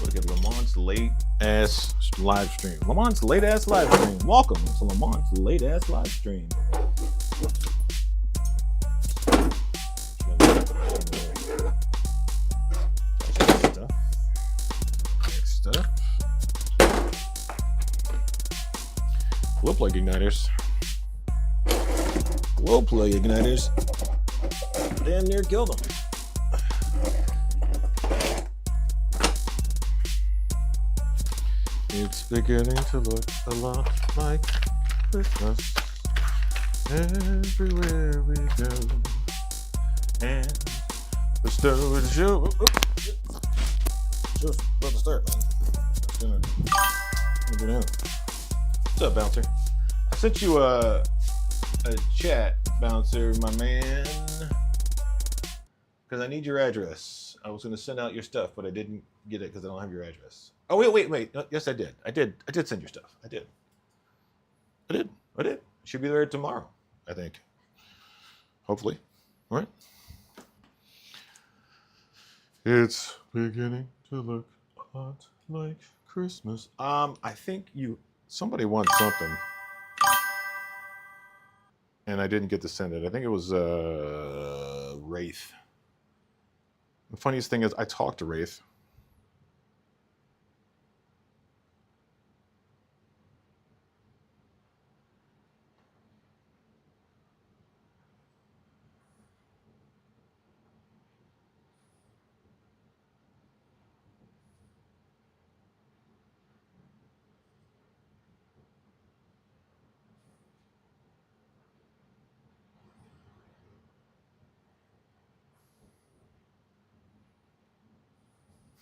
Look at Lamont's late ass live stream. Lamont's late ass live stream. Welcome to Lamont's late ass live stream. Next stuff. Glow plug igniters. Glow plug igniters. Damn near killed them. It's beginning to look a lot like Christmas everywhere we go. And the stove show. Just about to start, man. Get in. What's up, Bouncer? I sent you a chat, Bouncer, my man, because I need your address. I was going to send out your stuff, but I didn't get it because I don't have your address. Oh, wait. Yes, I did. I did send your stuff. I did. Should be there tomorrow, I think. Hopefully. All right. It's beginning to look a lot like Christmas. I think somebody wants something. And I didn't get to send it. I think it was Wraith. The funniest thing is I talked to Wraith.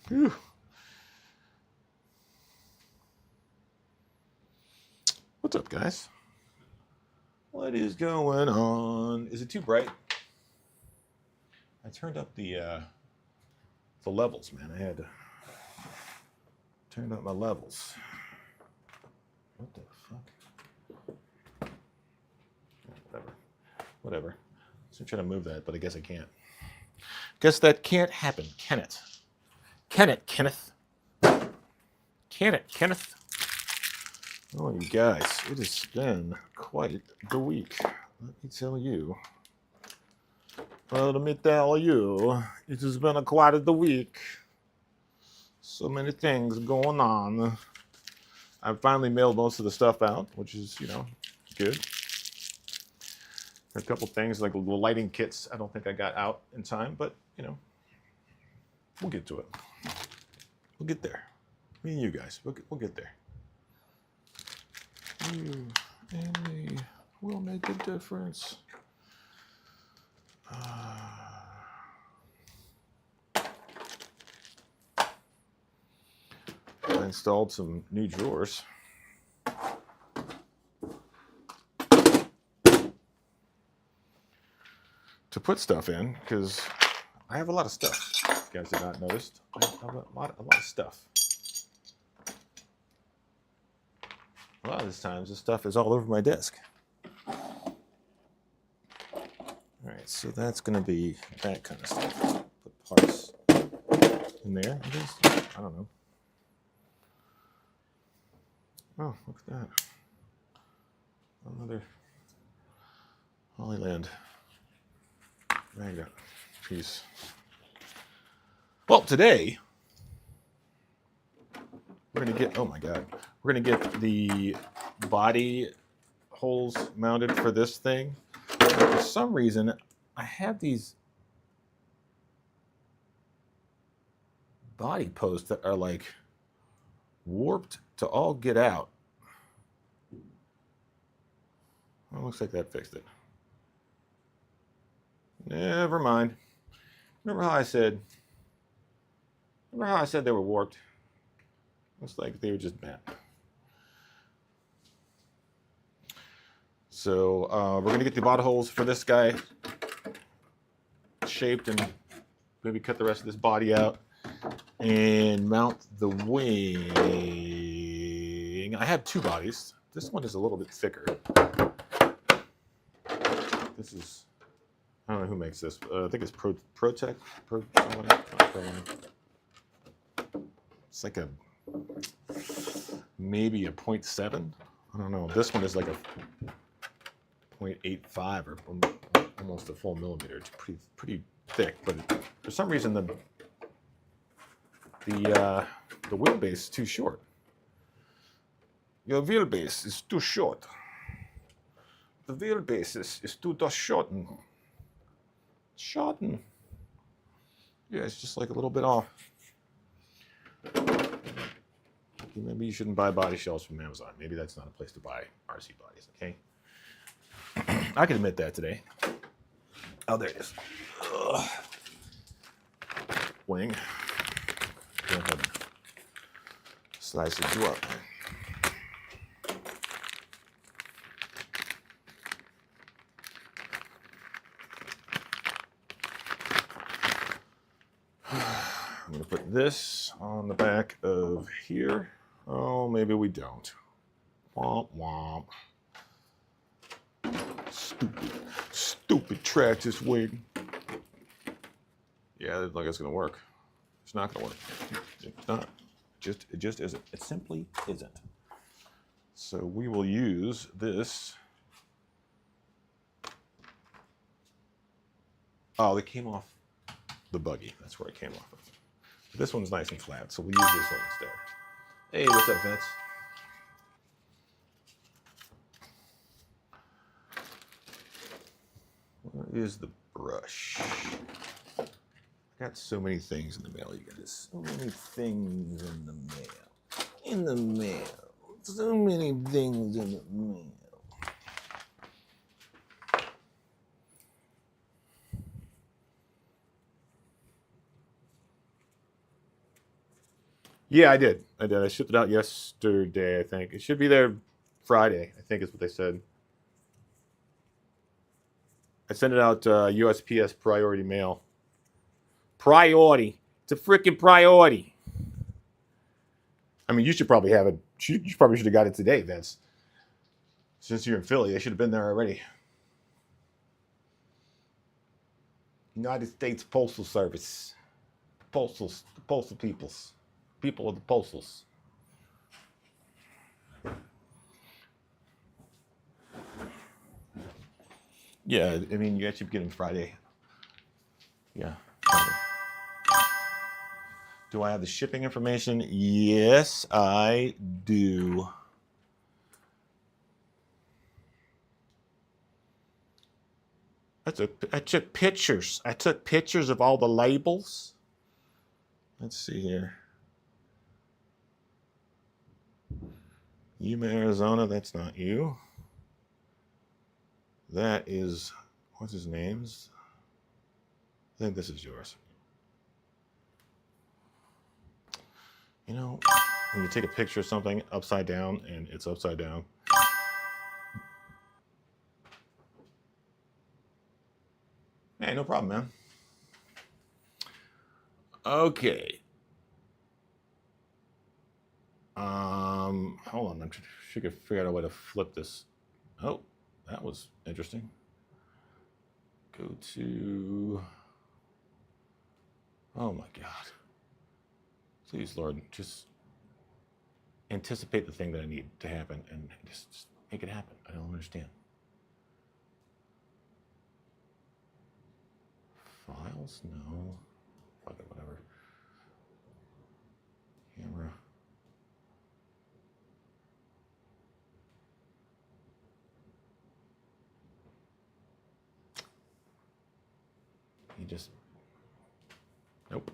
Whew. What's up, guys? What is going on? Is it too bright? I turned up the levels, man. I had to turn up my levels. What the fuck? Whatever. So I'm trying to move that, but I guess I can't. Guess that can't happen, can it? Can it, Kenneth? Can it, Kenneth? Oh, you guys, it has been quite the week. Let me tell you. Well, let me tell you, it has been quite the week. So many things going on. I finally mailed most of the stuff out, which is, good. A couple things like the lighting kits I don't think I got out in time, but, we'll get to it. We'll get there. Me and you guys, we'll get there. You and me will make a difference. I installed some new drawers. To put stuff in, because I have a lot of stuff. If you guys did not notice, I have a lot of stuff. A lot of these times, this stuff is all over my desk. All right, so that's going to be that kind of stuff. Put parts in there, I guess. I don't know. Oh, look at that. Another Holyland magnet piece. Well, today, we're going to get, oh my God, we're going to get the body holes mounted for this thing. For some reason, I have these body posts that are like warped to all get out. Well, looks like that fixed it. Never mind. Remember how I said they were warped? Looks like they were just bent. So we're gonna get the body holes for this guy shaped and maybe cut the rest of this body out and mount the wing. I have two bodies. This one is a little bit thicker. This is, I don't know who makes this. I think it's ProTech. It's like maybe a 0.7. I don't know. This one is like a 0.85 or almost a full millimeter. It's pretty thick, but for some reason the wheelbase is too short. Your wheelbase is too short. The wheelbase is too shorten. Shorten. Yeah, it's just like a little bit off. Maybe you shouldn't buy body shells from Amazon. Maybe that's not a place to buy RC bodies, okay? I can admit that today. Oh, there it is. Ugh. Wing. Go ahead and slice it up. I'm going to put this on the back of here. Oh, maybe we don't. Womp womp. Stupid Traxxas wing. Yeah, it looks like it's going to work. It's not going to work. It's not. It just isn't. It simply isn't. So we will use this. Oh, it came off the buggy. That's where it came off of. This one's nice and flat, so we'll use this one instead. Hey, what's up, Vince? Where is the brush? I got so many things in the mail, you guys. So many things in the mail. In the mail. So many things in the mail. Yeah, I did. I shipped it out yesterday, I think. It should be there Friday, I think is what they said. I sent it out USPS priority mail. Priority. It's a freaking priority. I mean, you should probably have it. You probably should have got it today, Vince. Since you're in Philly, they should have been there already. United States Postal Service. The postal peoples. People of the postals. Yeah, I mean, you actually get them Friday. Yeah. Friday. Do I have the shipping information? Yes, I do. I took pictures. I took pictures of all the labels. Let's see here. Yuma, Arizona. That's not you. That is, what's his name? I think this is yours. You know, when you take a picture of something upside down and it's upside down. Hey, no problem, man. Okay. Hold on. I'm sure I could figure out a way to flip this. Oh, that was interesting. Go to. Oh my God. Please, Lord, just anticipate the thing that I need to happen and just make it happen. I don't understand. Files? No. Fuck it, whatever. Camera. You just. Nope.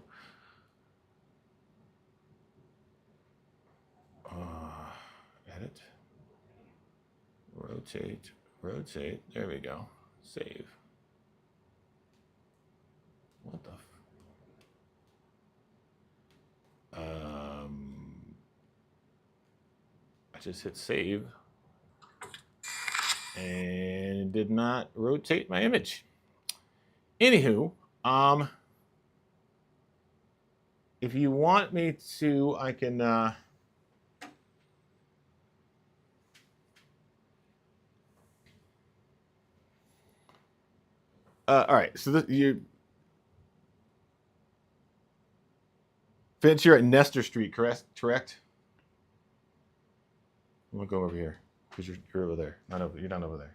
Edit. Rotate. Rotate. There we go. Save. What the? I just hit save and it did not rotate my image. Anywho, if you want me to, I can. All right, so Vince, you're at Nestor Street, correct? I'm gonna go over here because you're over there. You're not over there.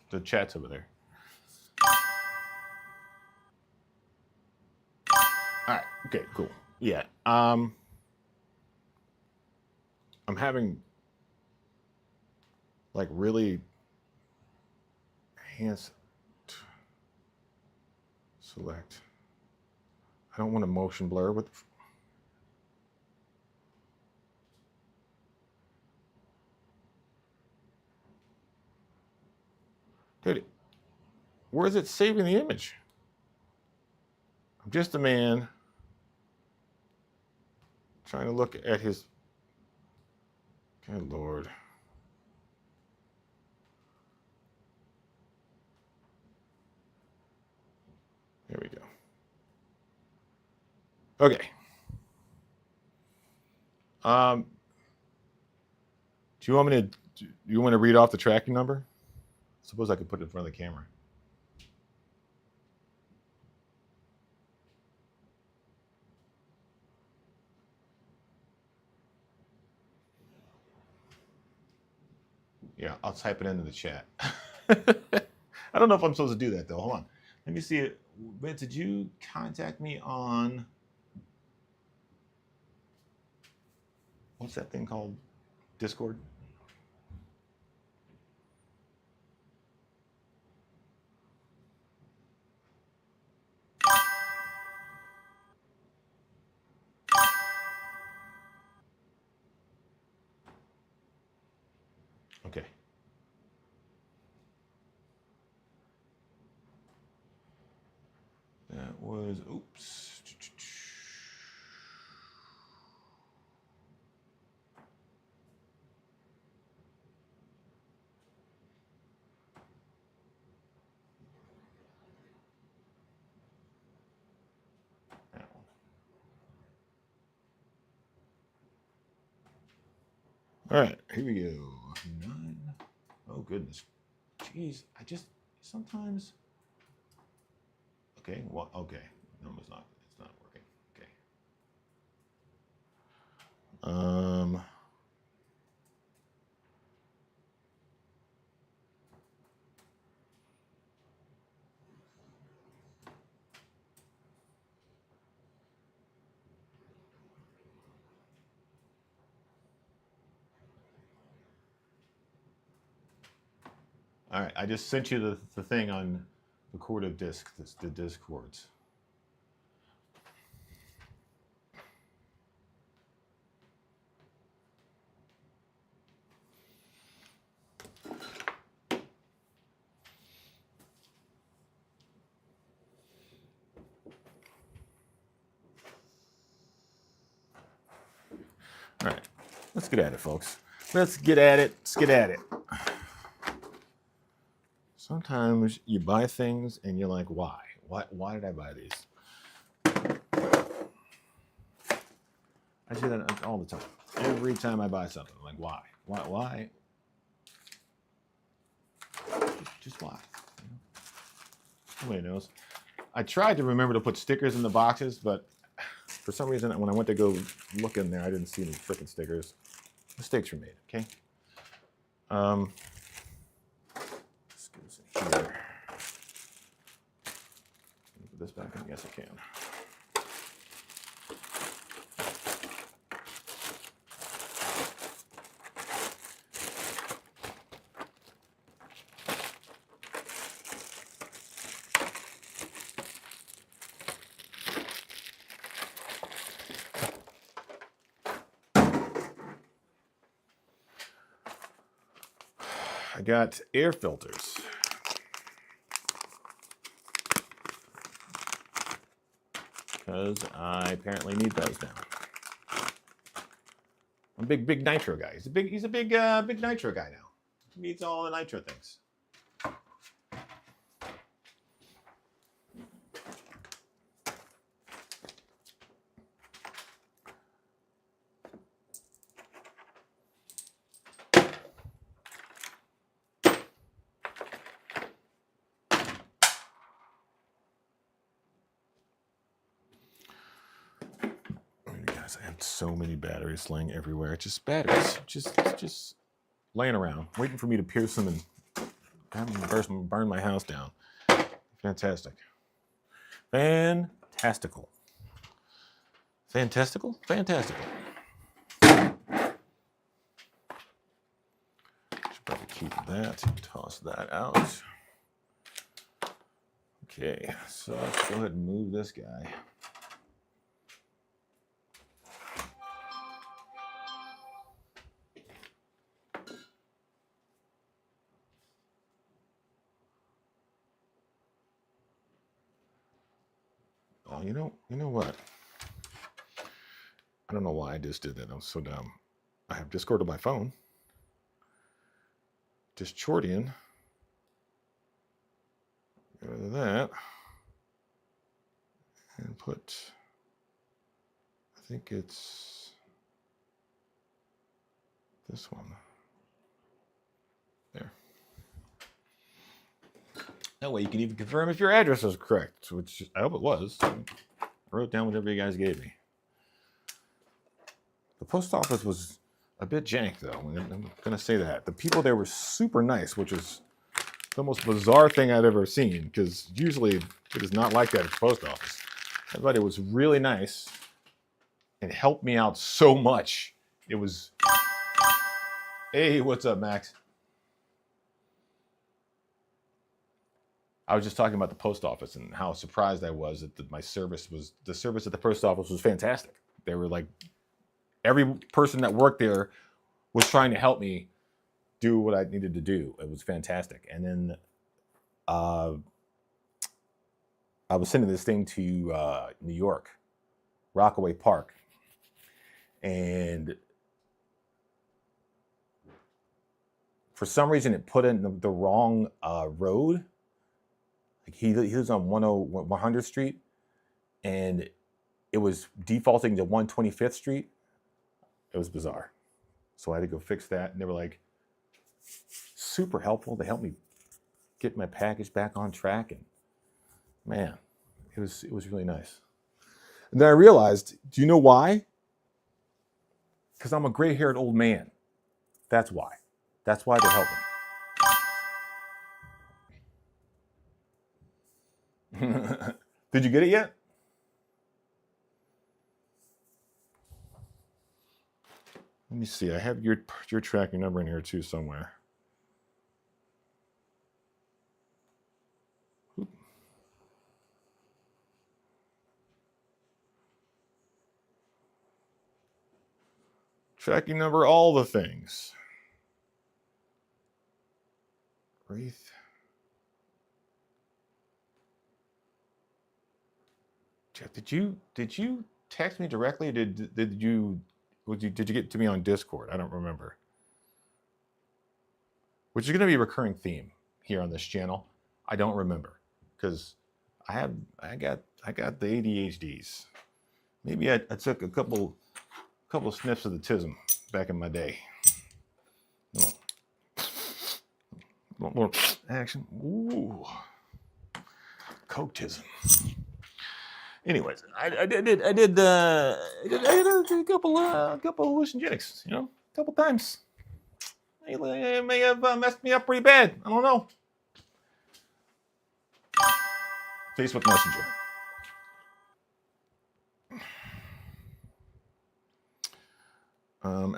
The chat's over there. All right. Okay. Cool. Yeah. I'm having like really hands select. I don't want to motion blur with. Dude, where is it saving the image? I'm just a man trying to look at his. Good Lord. There we go. Okay. Do you want me to? Do you want to read off the tracking number? Suppose I could put it in front of the camera. Yeah, I'll type it into the chat. I don't know if I'm supposed to do that though. Hold on. Let me see it. Vince, did you contact me on what's that thing called? Discord? Okay. That was, oops. That one. All right, here we go. 9. Oh, goodness. Jeez, I just sometimes. Okay, well, okay. No, it's not working. Okay. All right, I just sent you the thing on the Corded Disc, the Discords. All right, let's get at it, folks. Let's get at it. Let's get at it. Sometimes you buy things and you're like, why? Why did I buy these? I say that all the time. Every time I buy something, I'm like, why? Why? Just why? Nobody knows. I tried to remember to put stickers in the boxes, but for some reason, when I went to go look in there, I didn't see any freaking stickers. Mistakes were made, okay? Let's get this in here. Put this back in? Yes, I can. I got air filters. Because I apparently need those now. I'm a big nitro guy. He's a big nitro guy now. He needs all the nitro things. There we go. Guys, I have so many batteries laying everywhere. Just batteries, just laying around, waiting for me to pierce them and burn my house down. Fantastic. Fantastical. Fantastical? Fantastical. Should probably keep that, toss that out. Okay, so let's go ahead and move this guy. Oh, you know what? I don't know why I just did that. I'm so dumb. I have Discord on my phone. Discordian. Get rid of that. And put, I think it's this one. There. That way you can even confirm if your address is correct, which I hope it was. I wrote down whatever you guys gave me. The post office was a bit jank, though. I'm going to say that. The people there were super nice, which is the most bizarre thing I've ever seen, because usually it is not like that at the post office. Everybody was really nice and helped me out so much. It was, hey, what's up, Max? I was just talking about the post office and how surprised I was that the service at the post office was fantastic. They were like, every person that worked there was trying to help me do what I needed to do. It was fantastic. And then I was sending this thing to New York, Rockaway Park. And for some reason, it put in the wrong road. Like he was on 100th Street, and it was defaulting to 125th Street. It was bizarre. So I had to go fix that. And they were like super helpful. They helped me get my package back on track. And man, it was really nice. And then I realized, do you know why? Because I'm a gray-haired old man. That's why. That's why they're helping. Did you get it yet? Let me see. I have your tracking number in here too somewhere. Oop. Tracking number, all the things. Wraith. Jeff, did you text me directly? Did you get to me on Discord? I don't remember. Which is going to be a recurring theme here on this channel. I don't remember because I got the ADHDs. Maybe I took a couple sniffs of the tism back in my day. More action. Ooh, coke-tism. Anyways, I did a couple hallucinogenics, a couple times. It may have messed me up pretty bad. I don't know. Facebook Messenger.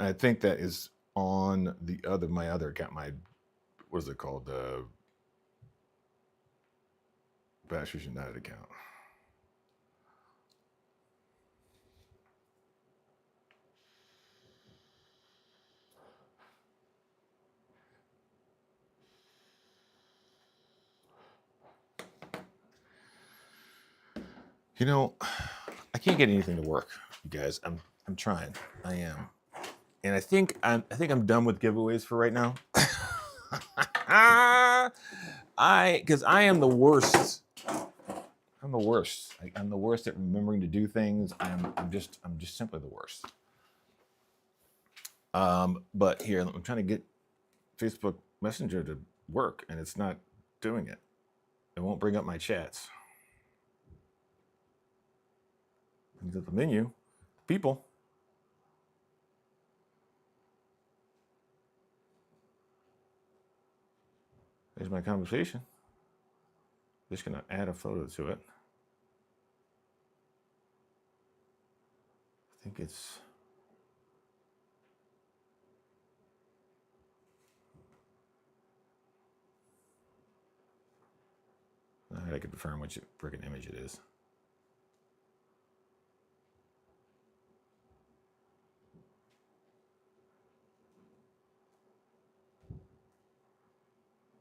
I think that is on my other account. What is it called? Bachelor's United account. I can't get anything to work, you guys. I'm trying. I am. And I think I'm done with giveaways for right now. Because I am the worst. I'm the worst. I'm the worst at remembering to do things. I'm just simply the worst. But here, I'm trying to get Facebook Messenger to work, and it's not doing it. It won't bring up my chats. Brings up the menu. People. Here's my conversation. Just gonna add a photo to it. I think it's. I can confirm which freaking image it is.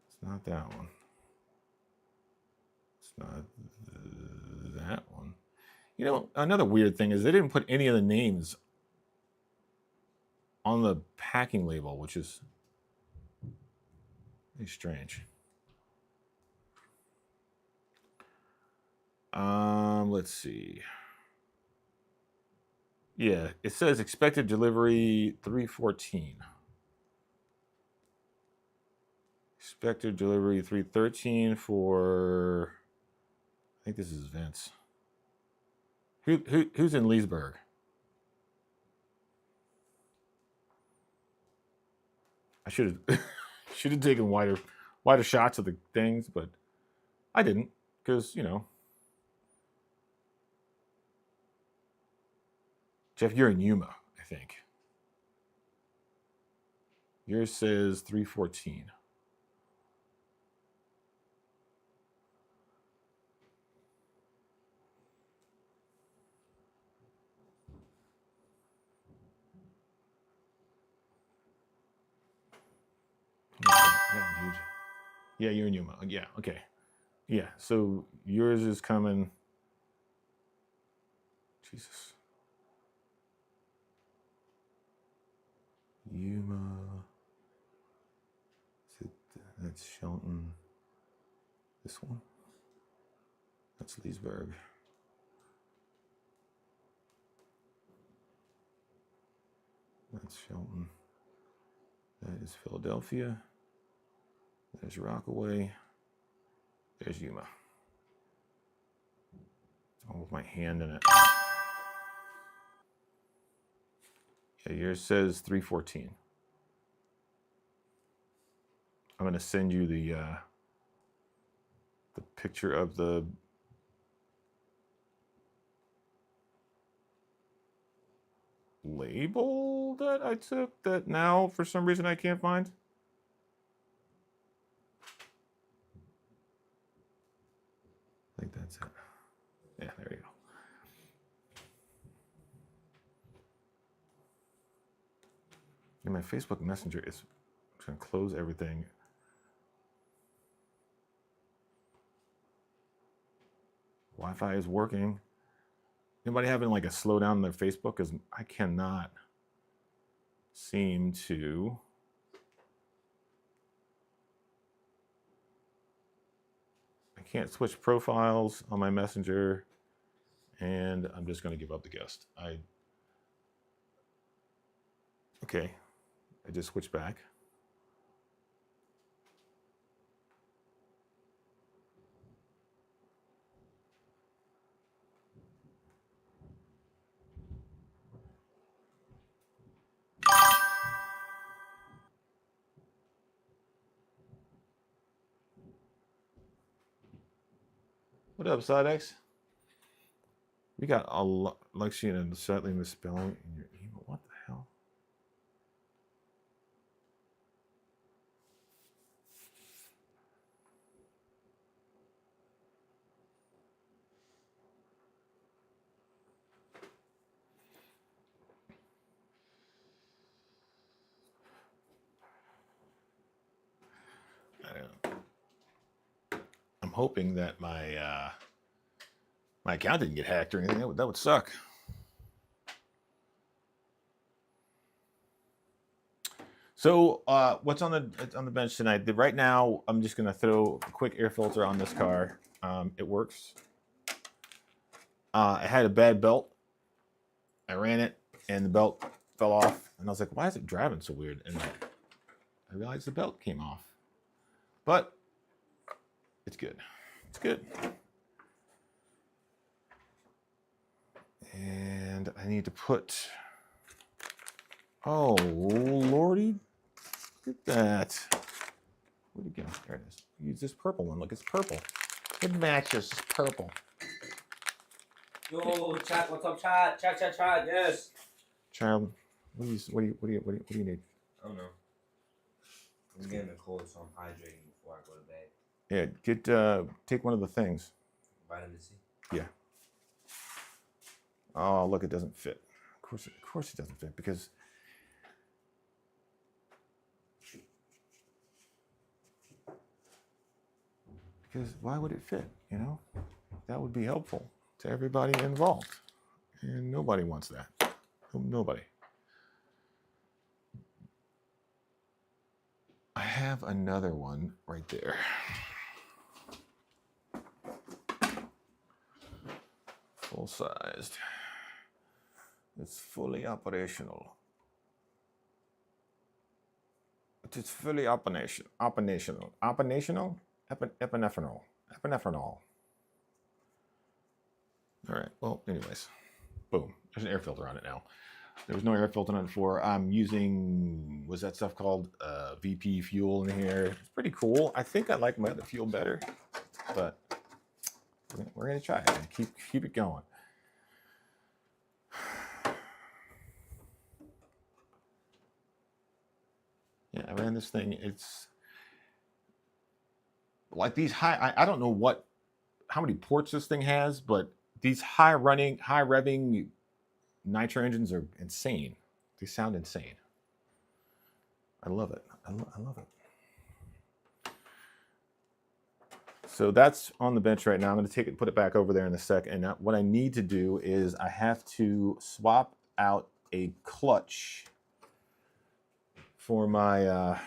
It's not that one. It's not that one. You know, another weird thing is they didn't put any of the names on the packing label, which is very strange. Let's see. Yeah, it says expected delivery 3/14. Expected delivery 3/13 for. I think this is Vince. Who's in Leesburg? I should have taken wider shots of the things, but I didn't because Jeff, you're in Yuma, I think. Yours says 3/14. Yeah, you're in Yuma. Yeah, okay. Yeah, so yours is coming. Jesus. Yuma. That's Shelton. This one. That's Leesburg. That's Shelton. That is Philadelphia. There's Rockaway. There's Yuma. It's all with my hand in it. Yeah, yours says 3/14. I'm gonna send you the picture of the label that I took that now for some reason I can't find. I think that's it. Yeah, there you go. And my Facebook Messenger is going to close everything. Wi-Fi is working. Anybody having like a slowdown in their Facebook? Because I cannot seem to. I can't switch profiles on my Messenger, and I'm just going to give up the guest. Okay, I just switched back. What up, Sidex? We got a lot, Lexi, and slightly misspelling in your email. What the hell? I don't know. I'm hoping that my account didn't get hacked or anything. That would suck. So what's on the bench tonight? Right now, I'm just gonna throw a quick air filter on this car. It works. I had a bad belt. I ran it, and the belt fell off. And I was like, "Why is it driving so weird?" And I realized the belt came off. But it's good. It's good. And I need to put. Oh, Lordy. Look at that. Where'd it go? There it is. Use this purple one. Look, it's purple. It matches. It's purple. Yo, chat. What's up, chat? Chat. Yes. Child, what do you need? I don't know. I'm getting a cold, so I'm hydrating before I go to bed. Yeah, take one of the things. Vitamin C. Yeah. Oh, look, it doesn't fit. Of course, it doesn't fit because why would it fit? You know, that would be helpful to everybody involved, and nobody wants that. Nobody. I have another one right there. Full sized. It's fully operational. It's fully operational. Epinephrine. All right. Well, anyways, boom. There's an air filter on it now. There was no air filter on it before. I'm using, what's that stuff called? VP fuel in here. It's pretty cool. I think I like my other fuel better, but we're gonna try it and keep it going. Yeah, I ran this thing. It's like these high. I don't know how many ports this thing has, but these high revving nitro engines are insane. They sound insane. I love it. I love it. So that's on the bench right now. I'm going to take it, put it back over there in a sec. And what I need to do is I have to swap out a clutch for my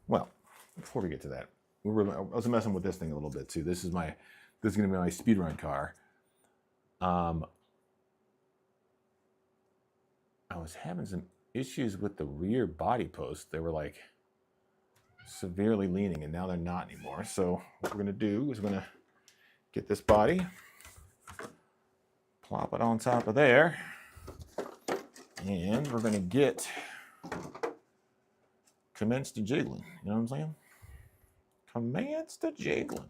well, before we get to that, I was messing with this thing a little bit too. This is going to be my speedrun car. I was having some issues with the rear body posts. They were like severely leaning, and now they're not anymore. So what we're going to do is we're going to get this body, plop it on top of there, and we're going to commence to jiggling. You know what I'm saying? Commence to jiggling.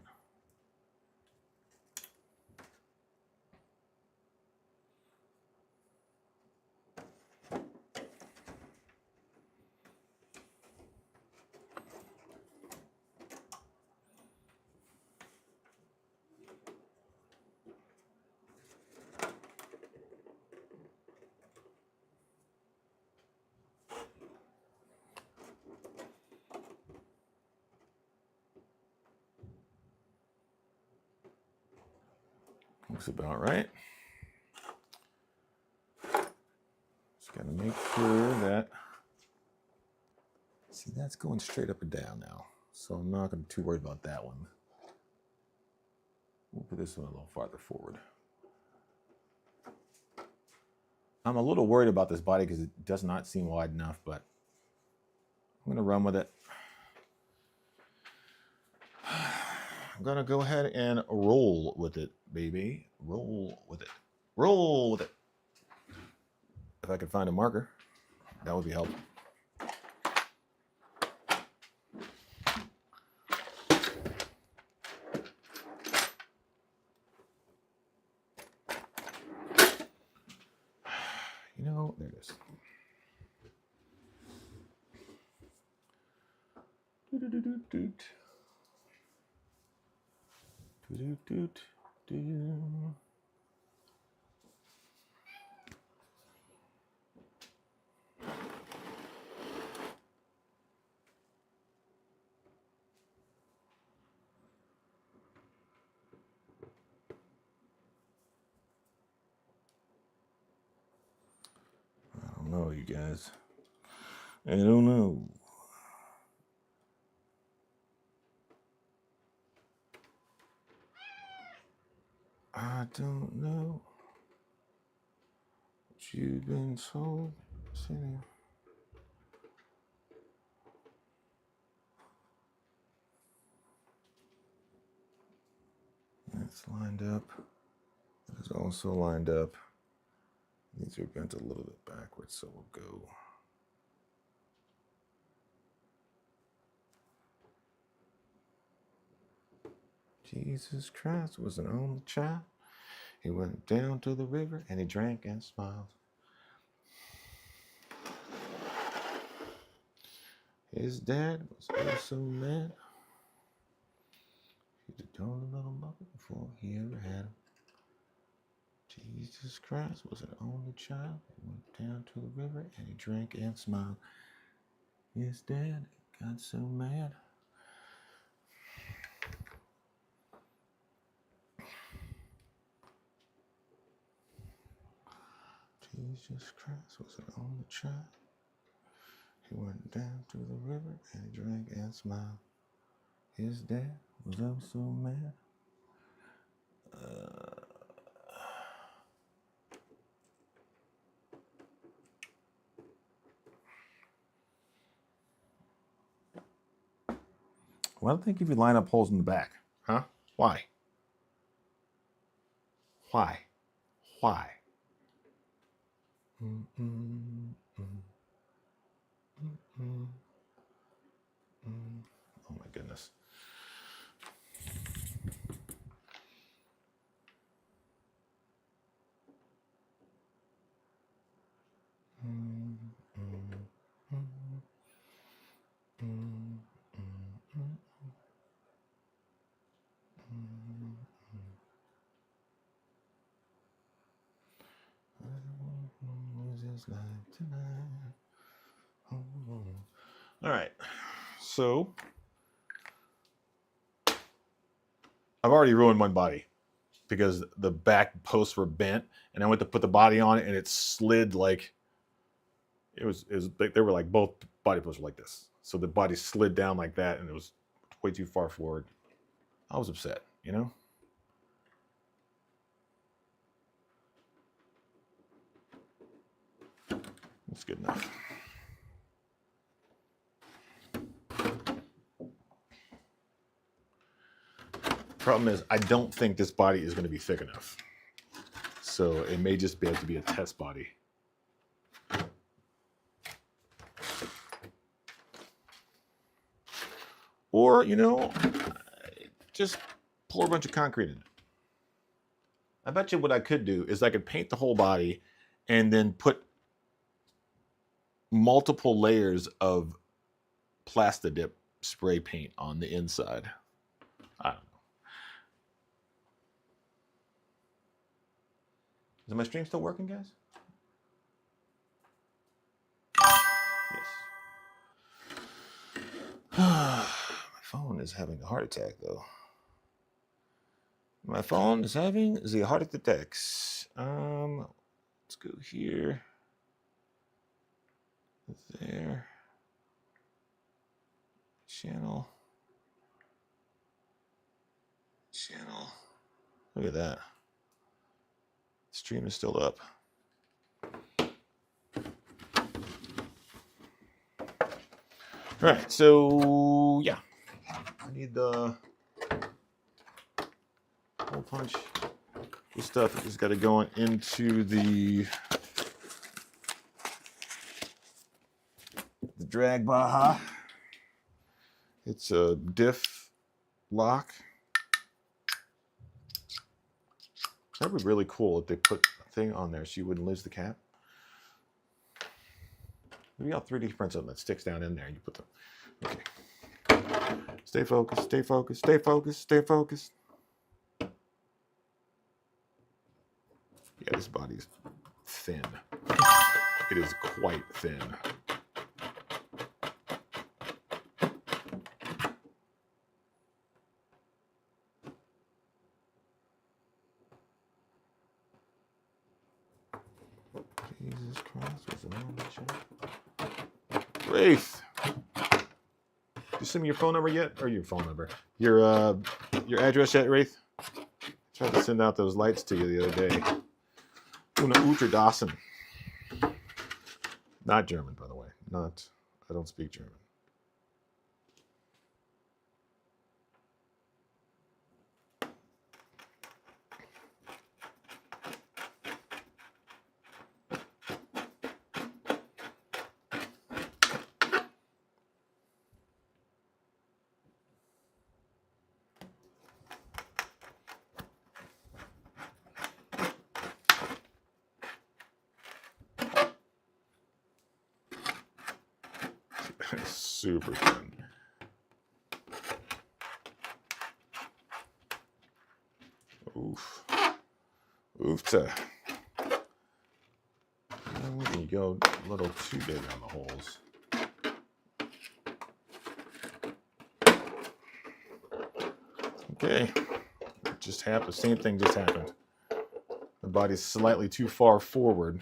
Looks about right. Just got to make sure that, see, that's going straight up and down now. So I'm not going to be too worried about that one. We'll put this one a little farther forward. I'm a little worried about this body because it does not seem wide enough, but I'm going to run with it. I'm going to go ahead and roll with it, baby. Roll with it. Roll with it. If I could find a marker, that would be helpful. You know, there it is. I don't know, you guys. I don't know. I don't know what you've been told. Sitting. That's lined up. That is also lined up. These are bent a little bit backwards, so we'll go. Jesus Christ was an only child. He went down to the river and he drank and smiled. His dad was so mad. He'd told a little bucket before he ever had him. Jesus Christ was an only child. He went down to the river and he drank and smiled. His dad got so mad. Jesus Christ was an only child. He went down to the river and he drank and smiled. His dad was oh so mad. Why don't they give you line up holes in the back? Huh? Why? Why? Why? Oh my goodness. All right, so I've already ruined one body because the back posts were bent, and I went to put the body on it, and it slid like it was they were like both body posts were like this, so the body slid down like that, and it was way too far forward. I was upset, you know. That's good enough. Problem is, I don't think this body is going to be thick enough. So it may just have to be a test body. Or, you know, just pour a bunch of concrete in it. I bet you what I could do is I could paint the whole body and then put multiple layers of Plastidip spray paint on the inside. I don't know. Is my stream still working, guys? Yes. My phone is having a heart attack, though. My phone is having the heart attacks. Let's go here. There. Channel. Look at that. Stream is still up. All right, so yeah, I need the hole punch. This stuff has got to go into the drag Baja. It's a diff lock. That would be really cool if they put a thing on there so you wouldn't lose the cap. Maybe I'll 3D print something that sticks down in there and you put the. Okay. Stay focused, stay focused, stay focused, stay focused. Yeah, this body's thin. It is quite thin. Jesus Christ, what's the name of that? Wraith! Did you send me your phone number yet? Or your phone number? Your address yet, Wraith? I tried to send out those lights to you the other day. Una Uterdassen. Not German, by the way. I don't speak German. Super thin. Oof. Oofta. When you go a little too big on the holes. Okay. It just happened. The same thing just happened. The body's slightly too far forward.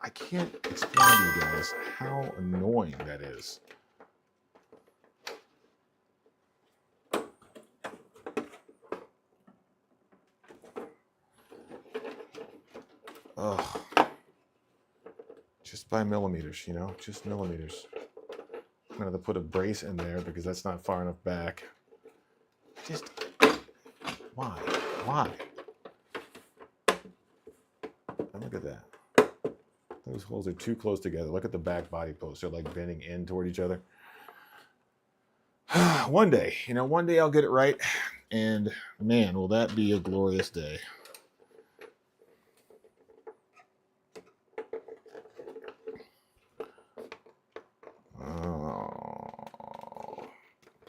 I can't explain to you guys how annoying that is. Ugh. Just by millimeters, you know, just millimeters. I'm gonna have to put a brace in there because that's not far enough back. Just why? Why? And look at that. Those holes are too close together. Look at the back body posts. They're like bending in toward each other. One day, you know, one day I'll get it right. And man, will that be a glorious day.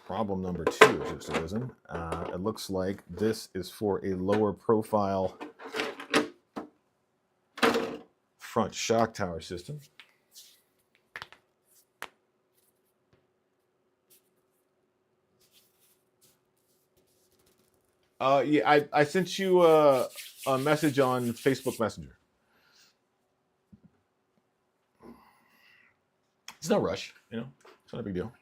Problem number 2 has just arisen. It looks like this is for a lower profile front shock tower system. Yeah, I sent you a message on Facebook Messenger. It's no rush, you know. It's not a big deal.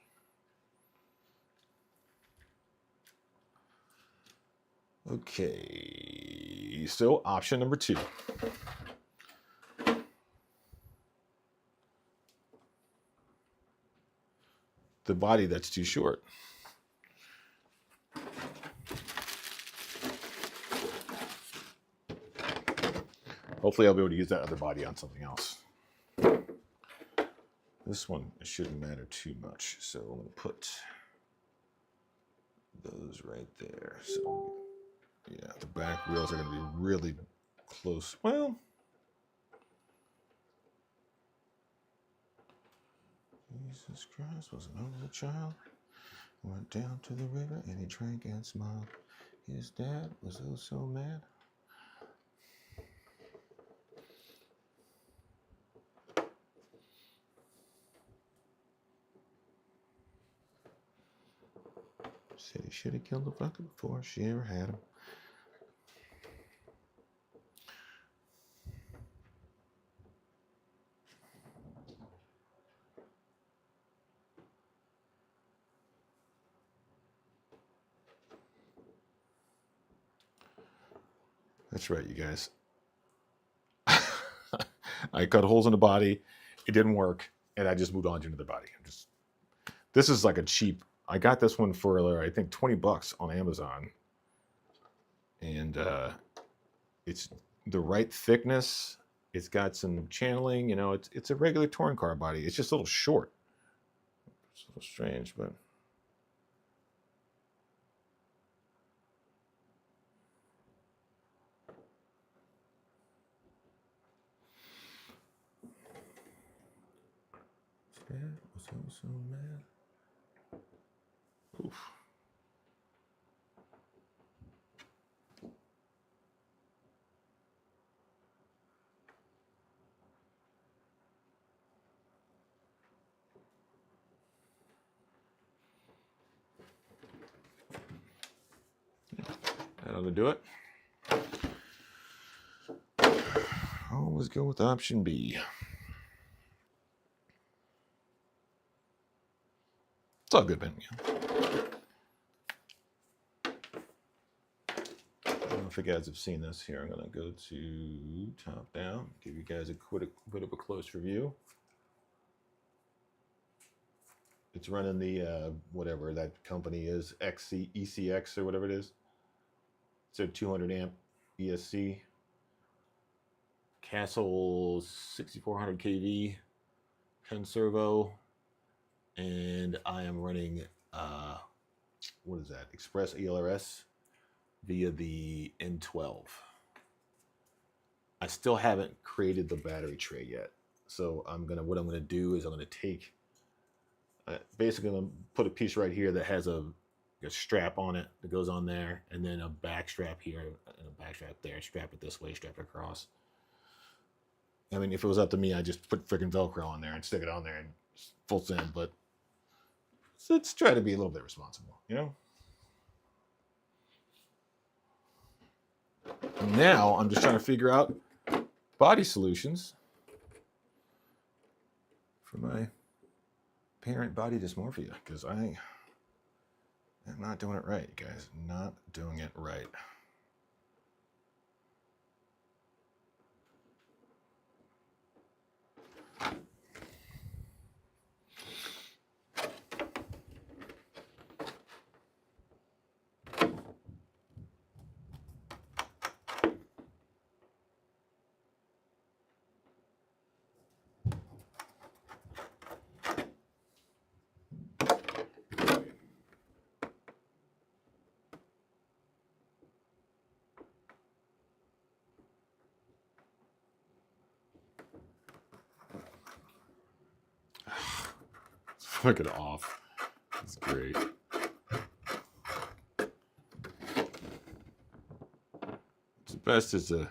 Okay, so option number 2. The body that's too short. Hopefully I'll be able to use that other body on something else. This one shouldn't matter too much, so I'm going to put those right there. So yeah, the back wheels are going to be really close. Well, Jesus Christ was an only child. Went down to the river and he drank and smiled. His dad was oh so mad. Said he should have killed the fucker before she ever had him. That's right, you guys. I cut holes in the body. It didn't work, and I just moved on to another body. This is like a cheap. I got this one for I think $20 on Amazon, and it's the right thickness. It's got some channeling. You know, it's a regular touring car body. It's just a little short. It's a little strange, but. Dad was so mad. Oof. That ought to do it. Always go with option B. It's all good, man. I don't know if you guys have seen this here. I'm going to go to top down, give you guys a bit of a close review. It's running the, whatever that company is, ECX or whatever it is. It's a 200 amp ESC. Castle 6400 kV, 10 servo. And I am running, what is that? Express ELRS via the N12. I still haven't created the battery tray yet. So what I'm gonna do is I'm gonna take basically I'm gonna put a piece right here that has a strap on it that goes on there, and then a back strap here and a back strap there. Strap it this way, strap it across. I mean, if it was up to me, I'd just put freaking Velcro on there and stick it on there and full send. But let's try to be a little bit responsible, you know? Now I'm just trying to figure out body solutions for my parent body dysmorphia, because I am not doing it right, guys. Not doing it right. Fuck it off. It's great. It's the best is to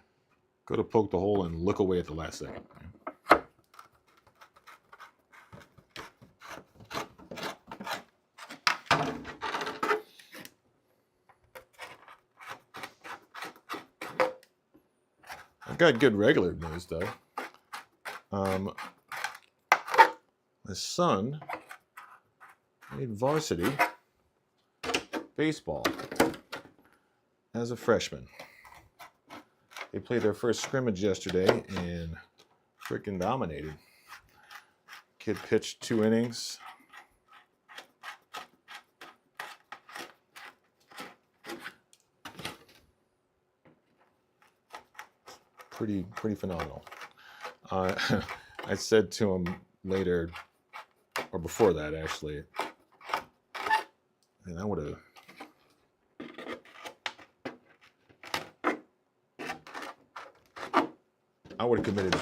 go to poke the hole and look away at the last second. I've got good regular news though. My son made varsity baseball as a freshman. They played their first scrimmage yesterday and freaking dominated. Kid pitched 2 innings. Pretty phenomenal. I said to him later, or before that actually, and I would have committed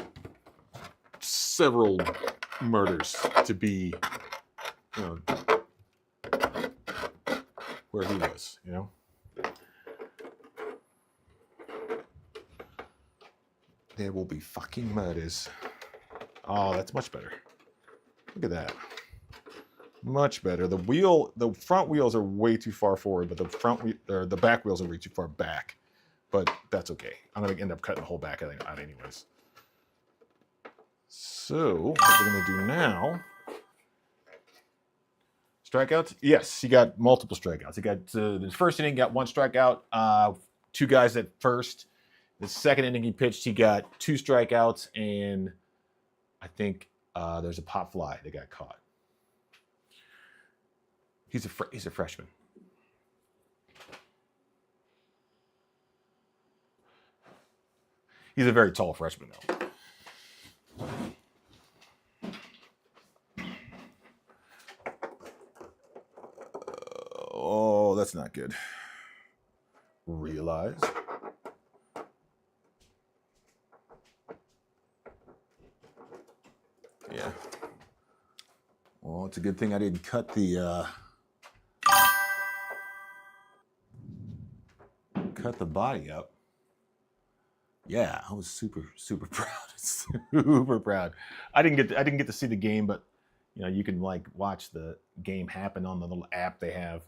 several murders to be, you know, where he was, you know. There will be fucking murders. Oh, that's much better. Look at that. Much better. The front wheels are way too far forward, but the back wheels are way too far back. But that's okay. I'm gonna end up cutting the whole back out anyways. So what we're gonna do now? Strikeouts? Yes, he got multiple strikeouts. He got the first inning, got 1 strikeout. 2 guys at first. The second inning he pitched, he got 2 strikeouts, and I think there's a pop fly that got caught. He's a freshman. He's a very tall freshman, though. Oh, that's not good. Realize. Yeah. Well, it's a good thing I didn't cut the body up. Yeah, I was super proud. Super proud. I didn't get to see the game, but you know, you can like watch the game happen on the little app they have.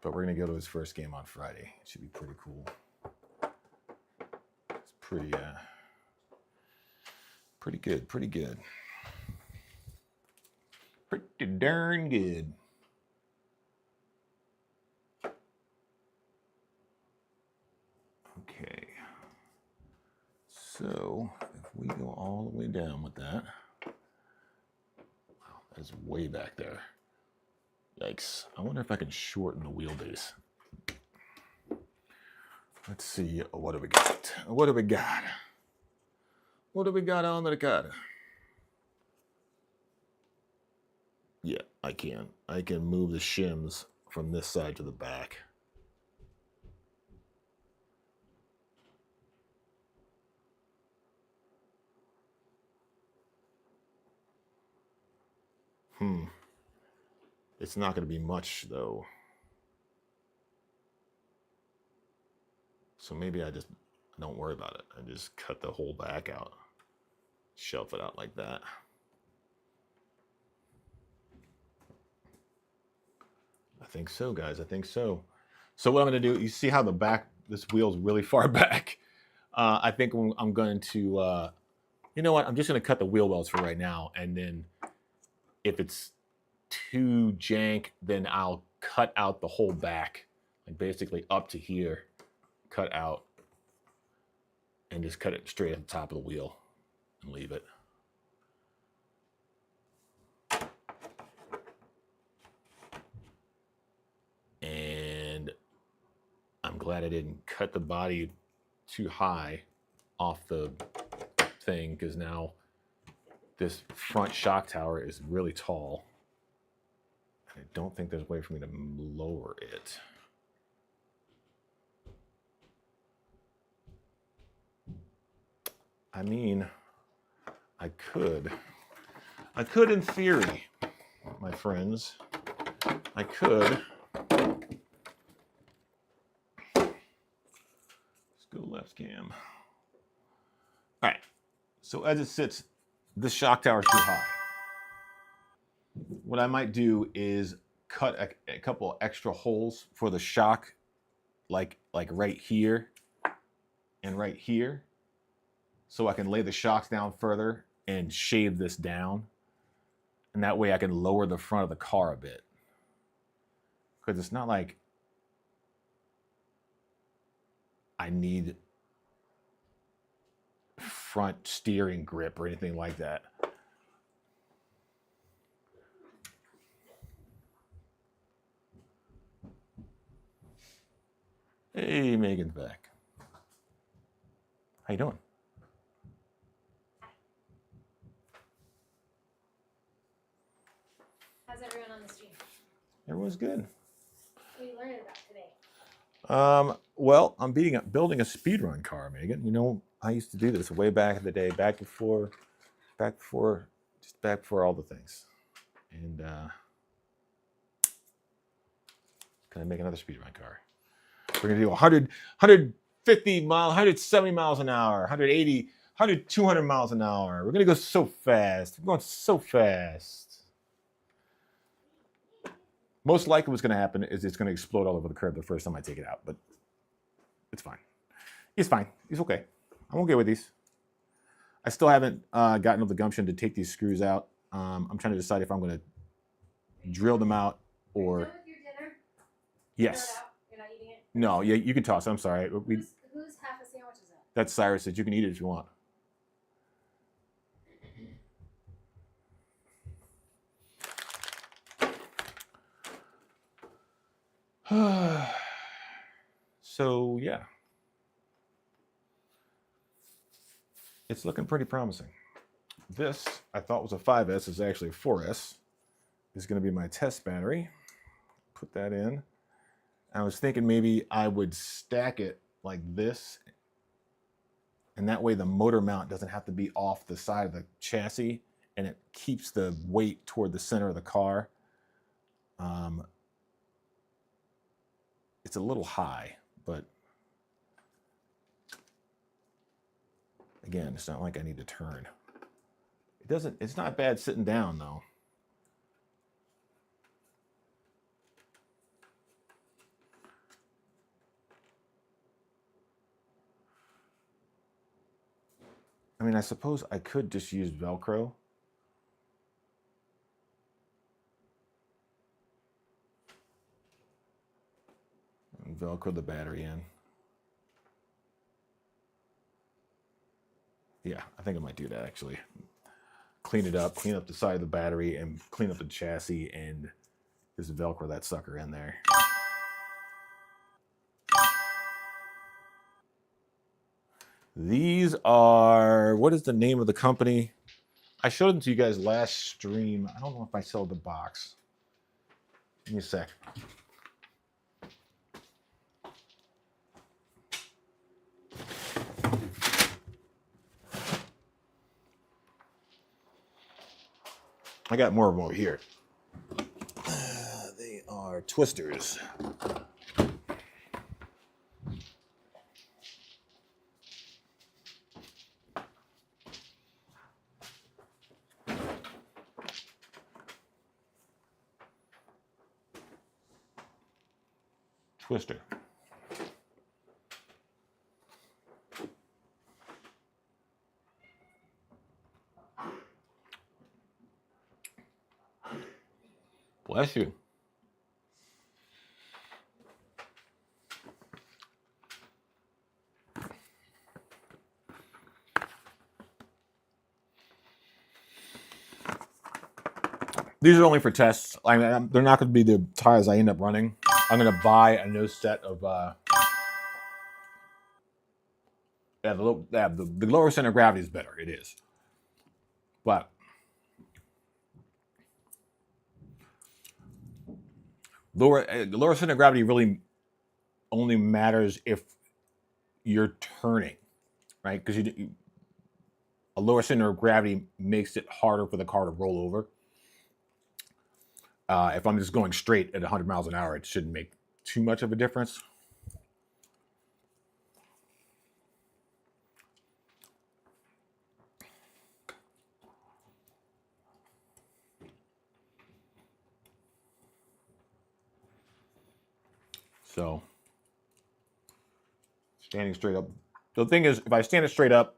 But we're gonna go to his first game on Friday. It should be pretty cool. It's pretty good. Pretty darn good. Okay. So if we go all the way down with that, wow, that's way back there. Yikes. I wonder if I can shorten the wheelbase. Let's see, what do we got? What do we got? What do we got on the card? Yeah, I can. I can move the shims from this side to the back. It's not going to be much though. So maybe I just don't worry about it. I just cut the whole back out. Shelf it out like that. I think so, guys. I think so. So what I'm going to do, you see how the back, this wheel's really far back. I think I'm going to, you know what? I'm just going to cut the wheel wells for right now. And then if it's too jank, then I'll cut out the whole back, like basically up to here, cut out, and just cut it straight at the top of the wheel and leave it. And I'm glad I didn't cut the body too high off the thing, because now this front shock tower is really tall. I don't think there's a way for me to lower it. I mean, I could in theory, my friends, I could. Let's go left cam. All right, so as it sits, this shock tower is too high. What I might do is cut a couple extra holes for the shock, like right here and right here, so I can lay the shocks down further and shave this down. And that way I can lower the front of the car a bit. Because it's not like I need front steering grip or anything like that. Hey, Megan's back. How you doing? How's everyone on the stream? Everyone's good. What are you learning about today? Well, I'm building a speedrun car, Megan. You know, I used to do this way back in the day, back before all the things. And gonna make another speedrun car. We're gonna do 100, 150 miles, 170 miles an hour, 180, 100, 200 miles an hour. We're gonna go so fast. We're going so fast. Most likely what's gonna happen is it's gonna explode all over the curb the first time I take it out, but it's fine. It's fine. It's okay. I'm okay with these. I still haven't gotten up the gumption to take these screws out. I'm trying to decide if I'm gonna drill them out or. Are you done with your dinner? Yes. Throw it out. You're not eating it? No, yeah, you can toss it. I'm sorry. Whose half a sandwich is that? That's Cyrus said you can eat it if you want. So, yeah. It's looking pretty promising. This, I thought was a 5S, is actually a 4S. Is going to be my test battery. Put that in. I was thinking maybe I would stack it like this, and that way the motor mount doesn't have to be off the side of the chassis, and it keeps the weight toward the center of the car. It's a little high, but again, it's not like I need to turn. It's not bad sitting down though. I mean, I suppose I could just use Velcro. And Velcro the battery in. Yeah, I think I might do that actually. Clean it up, clean up the side of the battery, and clean up the chassis, and just Velcro that sucker in there. These are, what is the name of the company? I showed them to you guys last stream. I don't know if I sold the box. Give me a sec. I got more of them over here. are twisters. Twister. Bless you. These are only for tests. I mean, they're not going to be the tires I end up running. I'm going to buy a new set of. The lower center of gravity is better. It is, but the lower center of gravity really only matters if you're turning, right? Because a lower center of gravity makes it harder for the car to roll over. If I'm just going straight at 100 miles an hour, it shouldn't make too much of a difference. So, standing straight up. The thing is, if I stand it straight up,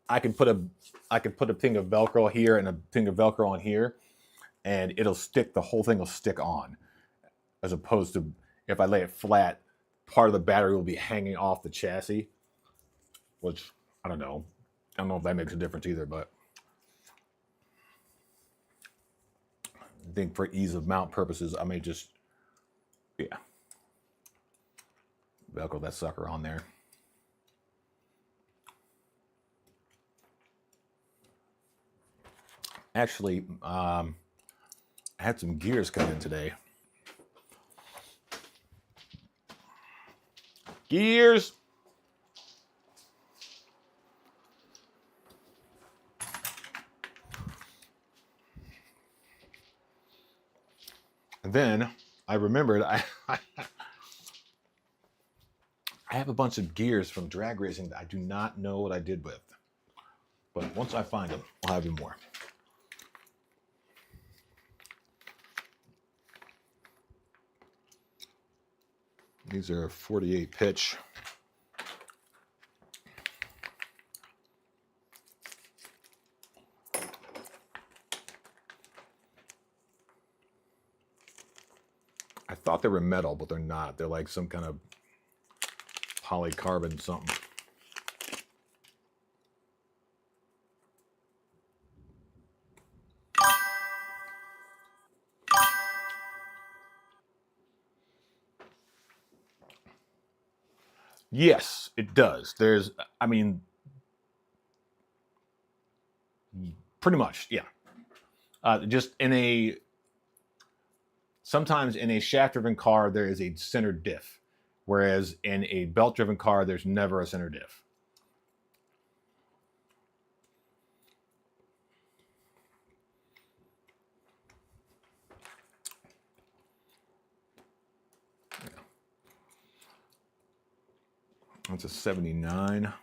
I can put a thing of Velcro here and a thing of Velcro on here, and it'll stick. The whole thing will stick on, as opposed to if I lay it flat, part of the battery will be hanging off the chassis, which I don't know. I don't know if that makes a difference either, but I think for ease of mount purposes, I may just, yeah, Velcro that sucker on there. Actually, I had some gears come in today. Gears. And then I remembered I have a bunch of gears from drag racing that I do not know what I did with. But once I find them, I'll have you more. These are 48 pitch. I thought they were metal, but they're not. They're like some kind of polycarbon something. Yes, it does. There's, I mean, pretty much, yeah. Just sometimes in a shaft-driven car, there is a center diff, whereas in a belt-driven car, there's never a center diff. That's a 79. I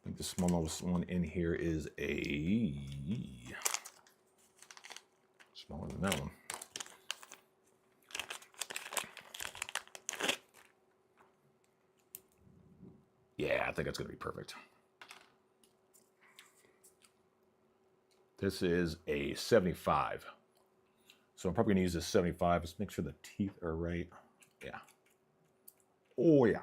think the smallest one in here is a smaller than that one. Yeah, I think it's going to be perfect. This is a 75. So I'm probably going to use this 75. Just make sure the teeth are right. Yeah. Oh, yeah.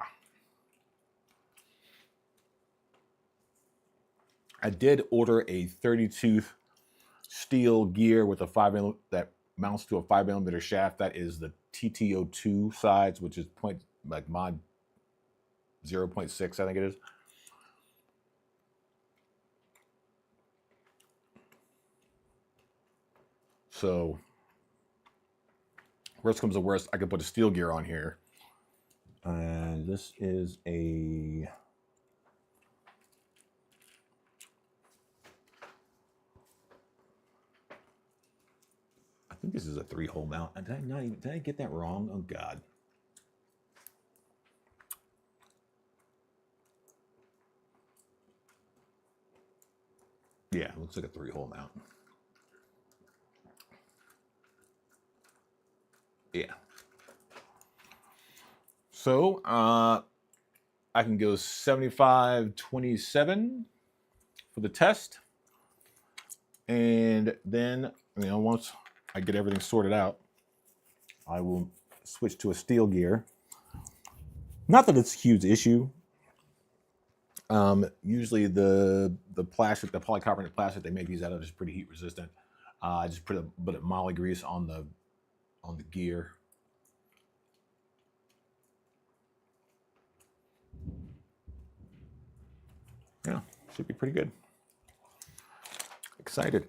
I did order a 30-tooth steel gear with a 5mm that mounts to a 5mm shaft. That is the TTO2 size, which is mod 0.6, I think it is. So, worst comes to worst, I could put a steel gear on here. This is a... I think this is a 3-hole mount. Did I get that wrong? Oh God. Yeah, it looks like a 3-hole mount. Yeah. So I can go 75-27 for the test. And then, once I get everything sorted out, I will switch to a steel gear. Not that it's a huge issue. Usually the plastic, the polycarbonate plastic they make these out of is pretty heat resistant. I just put a bit of moly grease on the gear. Yeah, should be pretty good. Excited.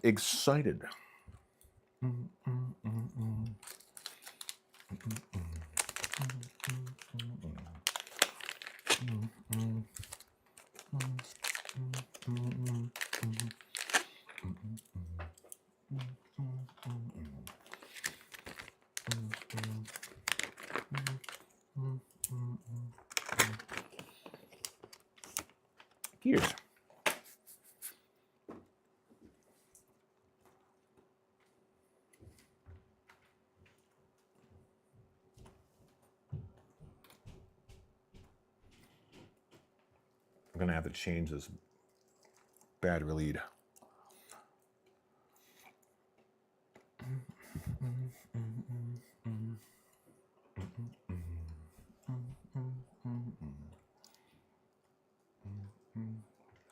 Gears. I'm gonna have to change this battery lead.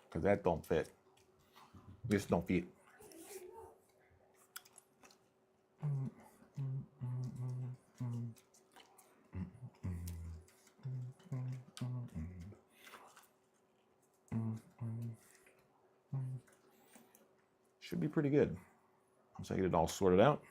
Because that don't fit. This don't fit. Should be pretty good. Once I get it all sorted out.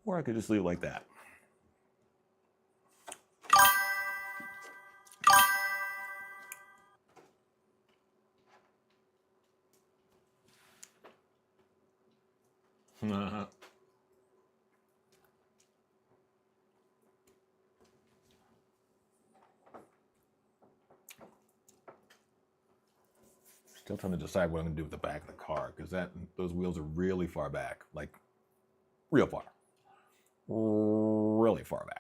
Or I could just leave it like that. Still trying to decide what I'm going to do with the back of the car because those wheels are really far back, like real far, really far back.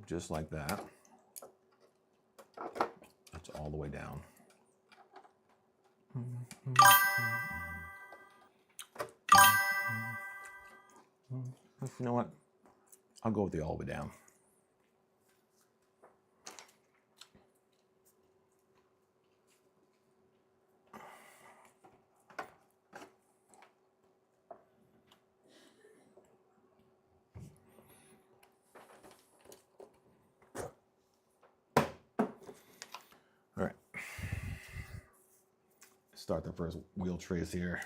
Just like that. That's all the way down. You know what? I'll go with the all the way down. All right. Start the first wheel trace here.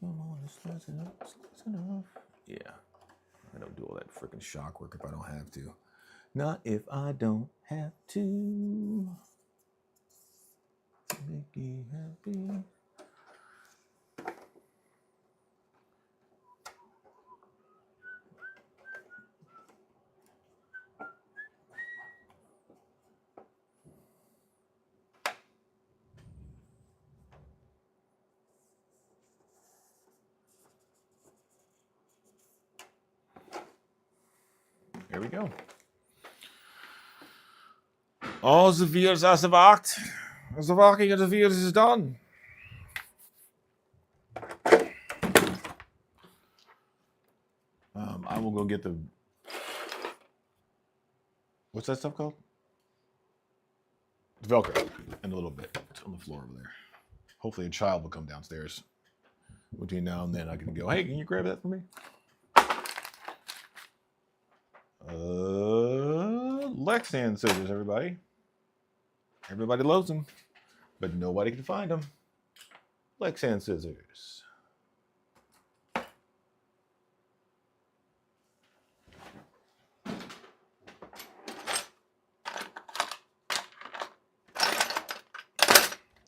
Come on, it's close enough. It's close enough. Yeah. I don't do all that freaking shock work if I don't have to. Not if I don't have to. Make you happy. There we go. All the viers are verwacht. The walking of the viers is done. I will go get the... What's that stuff called? The Velcro in a little bit. It's on the floor over there. Hopefully a child will come downstairs. Between now and then I can go, hey, can you grab that for me? Lexan scissors, everybody. Everybody loves them, but nobody can find them. Lexan scissors.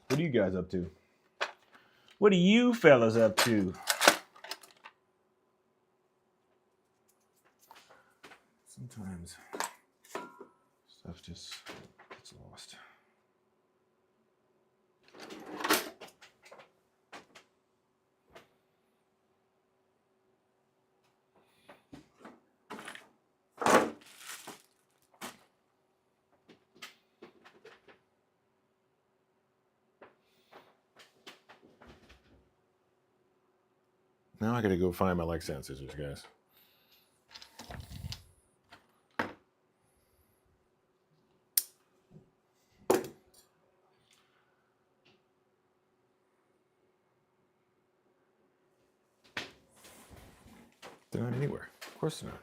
What are you guys up to? What are you fellas up to? Sometimes stuff just gets lost. Now I gotta go find my Lexan scissors, guys. They're not anywhere. Of course they're not.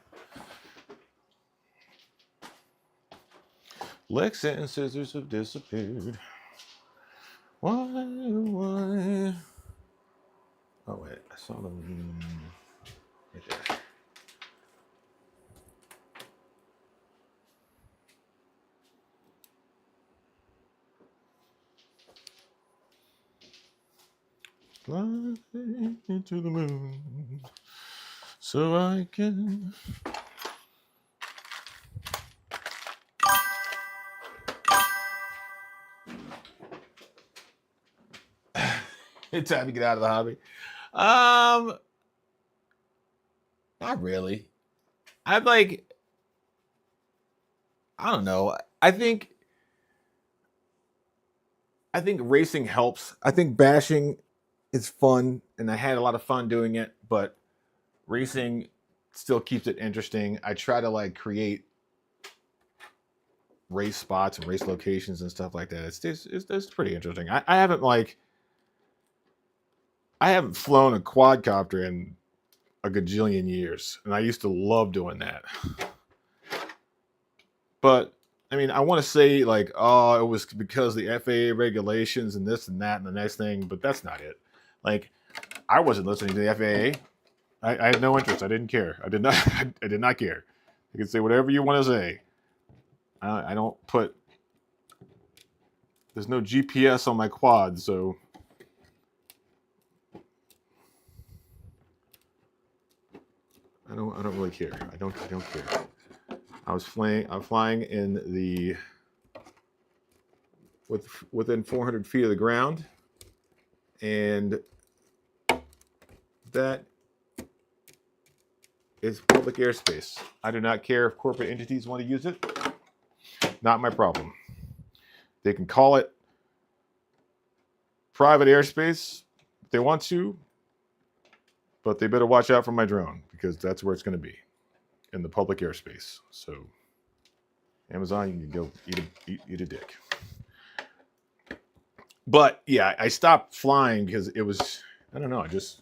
Lexan scissors have disappeared. Why? Oh wait, I saw them right there. Fly into the moon so I can. It's time to get out of the hobby. Not really. I'm like, I don't know. I think racing helps. I think bashing is fun, and I had a lot of fun doing it, but racing still keeps it interesting. I try to like create race spots and race locations and stuff like that. It's pretty interesting. I haven't flown a quadcopter in a gajillion years, and I used to love doing that. But I mean, I want to say like, oh, it was because the FAA regulations and this and that and the next thing, but that's not it. Like, I wasn't listening to the FAA. I had no interest. I didn't care. I did not. I did not care. You can say whatever you want to say. I don't put. There's no GPS on my quad, so. I don't really care. I don't care. I'm flying in the within 400 feet of the ground, and that is public airspace. I do not care if corporate entities want to use it. Not my problem. They can call it private airspace if they want to, but they better watch out for my drone, because that's where it's going to be, in the public airspace. So, Amazon, you can go eat a dick. But yeah, I stopped flying because it was, I don't know, I just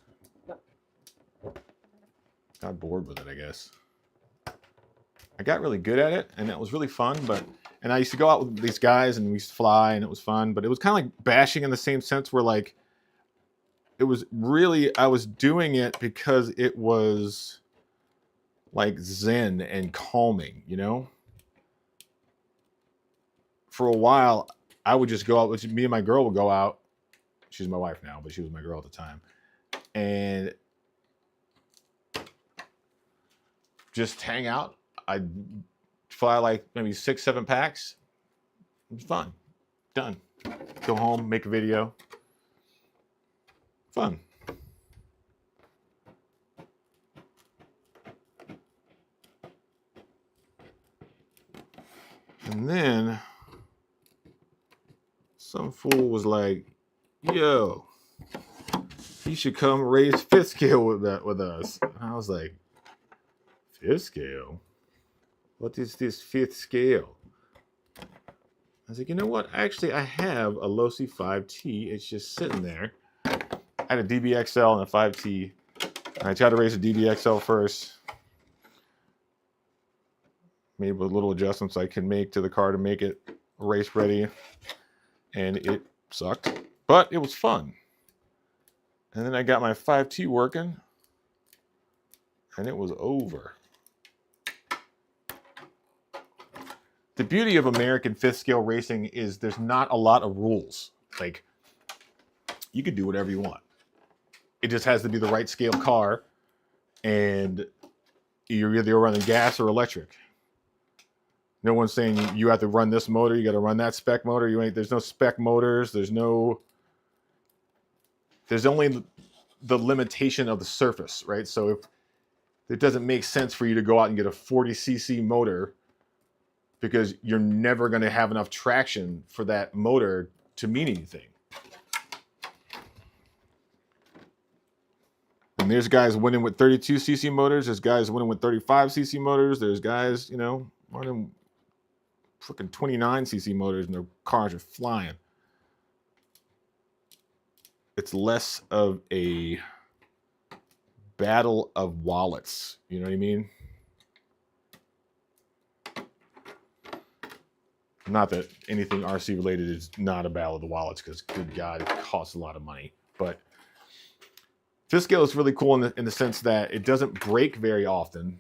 got bored with it, I guess. I got really good at it, and it was really fun, and I used to go out with these guys, and we used to fly, and it was fun, but it was kind of like bashing in the same sense where, like, really, I was doing it because it was like zen and calming, you know? For a while, I would just go out with me and my girl would go out. She's my wife now, but she was my girl at the time. And just hang out. I'd fly like maybe 6-7 packs. It was fun. Done. Go home, make a video. Fun. And then some fool was like, yo, you should come raise fifth scale with us. And I was like, fifth scale? What is this fifth scale? I was like, you know what? Actually, I have a Losi 5T. It's just sitting there. I had a DBXL and a 5T. I tried to raise a DBXL first. Made with little adjustments I can make to the car to make it race ready. And it sucked, but it was fun. And then I got my 5T working, and it was over. The beauty of American fifth scale racing is there's not a lot of rules. Like, you can do whatever you want. It just has to be the right scale car, and you're either running gas or electric. No one's saying you have to run this motor, you got to run that spec motor. There's no spec motors. There's only the limitation of the surface, right? So if it doesn't make sense for you to go out and get a 40cc motor because you're never going to have enough traction for that motor to mean anything. And there's guys winning with 32cc motors. There's guys winning with 35cc motors. There's guys, running freaking 29cc motors and their cars are flying. It's less of a battle of wallets. You know what I mean? Not that anything RC related is not a battle of the wallets, because good God, it costs a lot of money. But fifth scale is really cool in the sense that it doesn't break very often.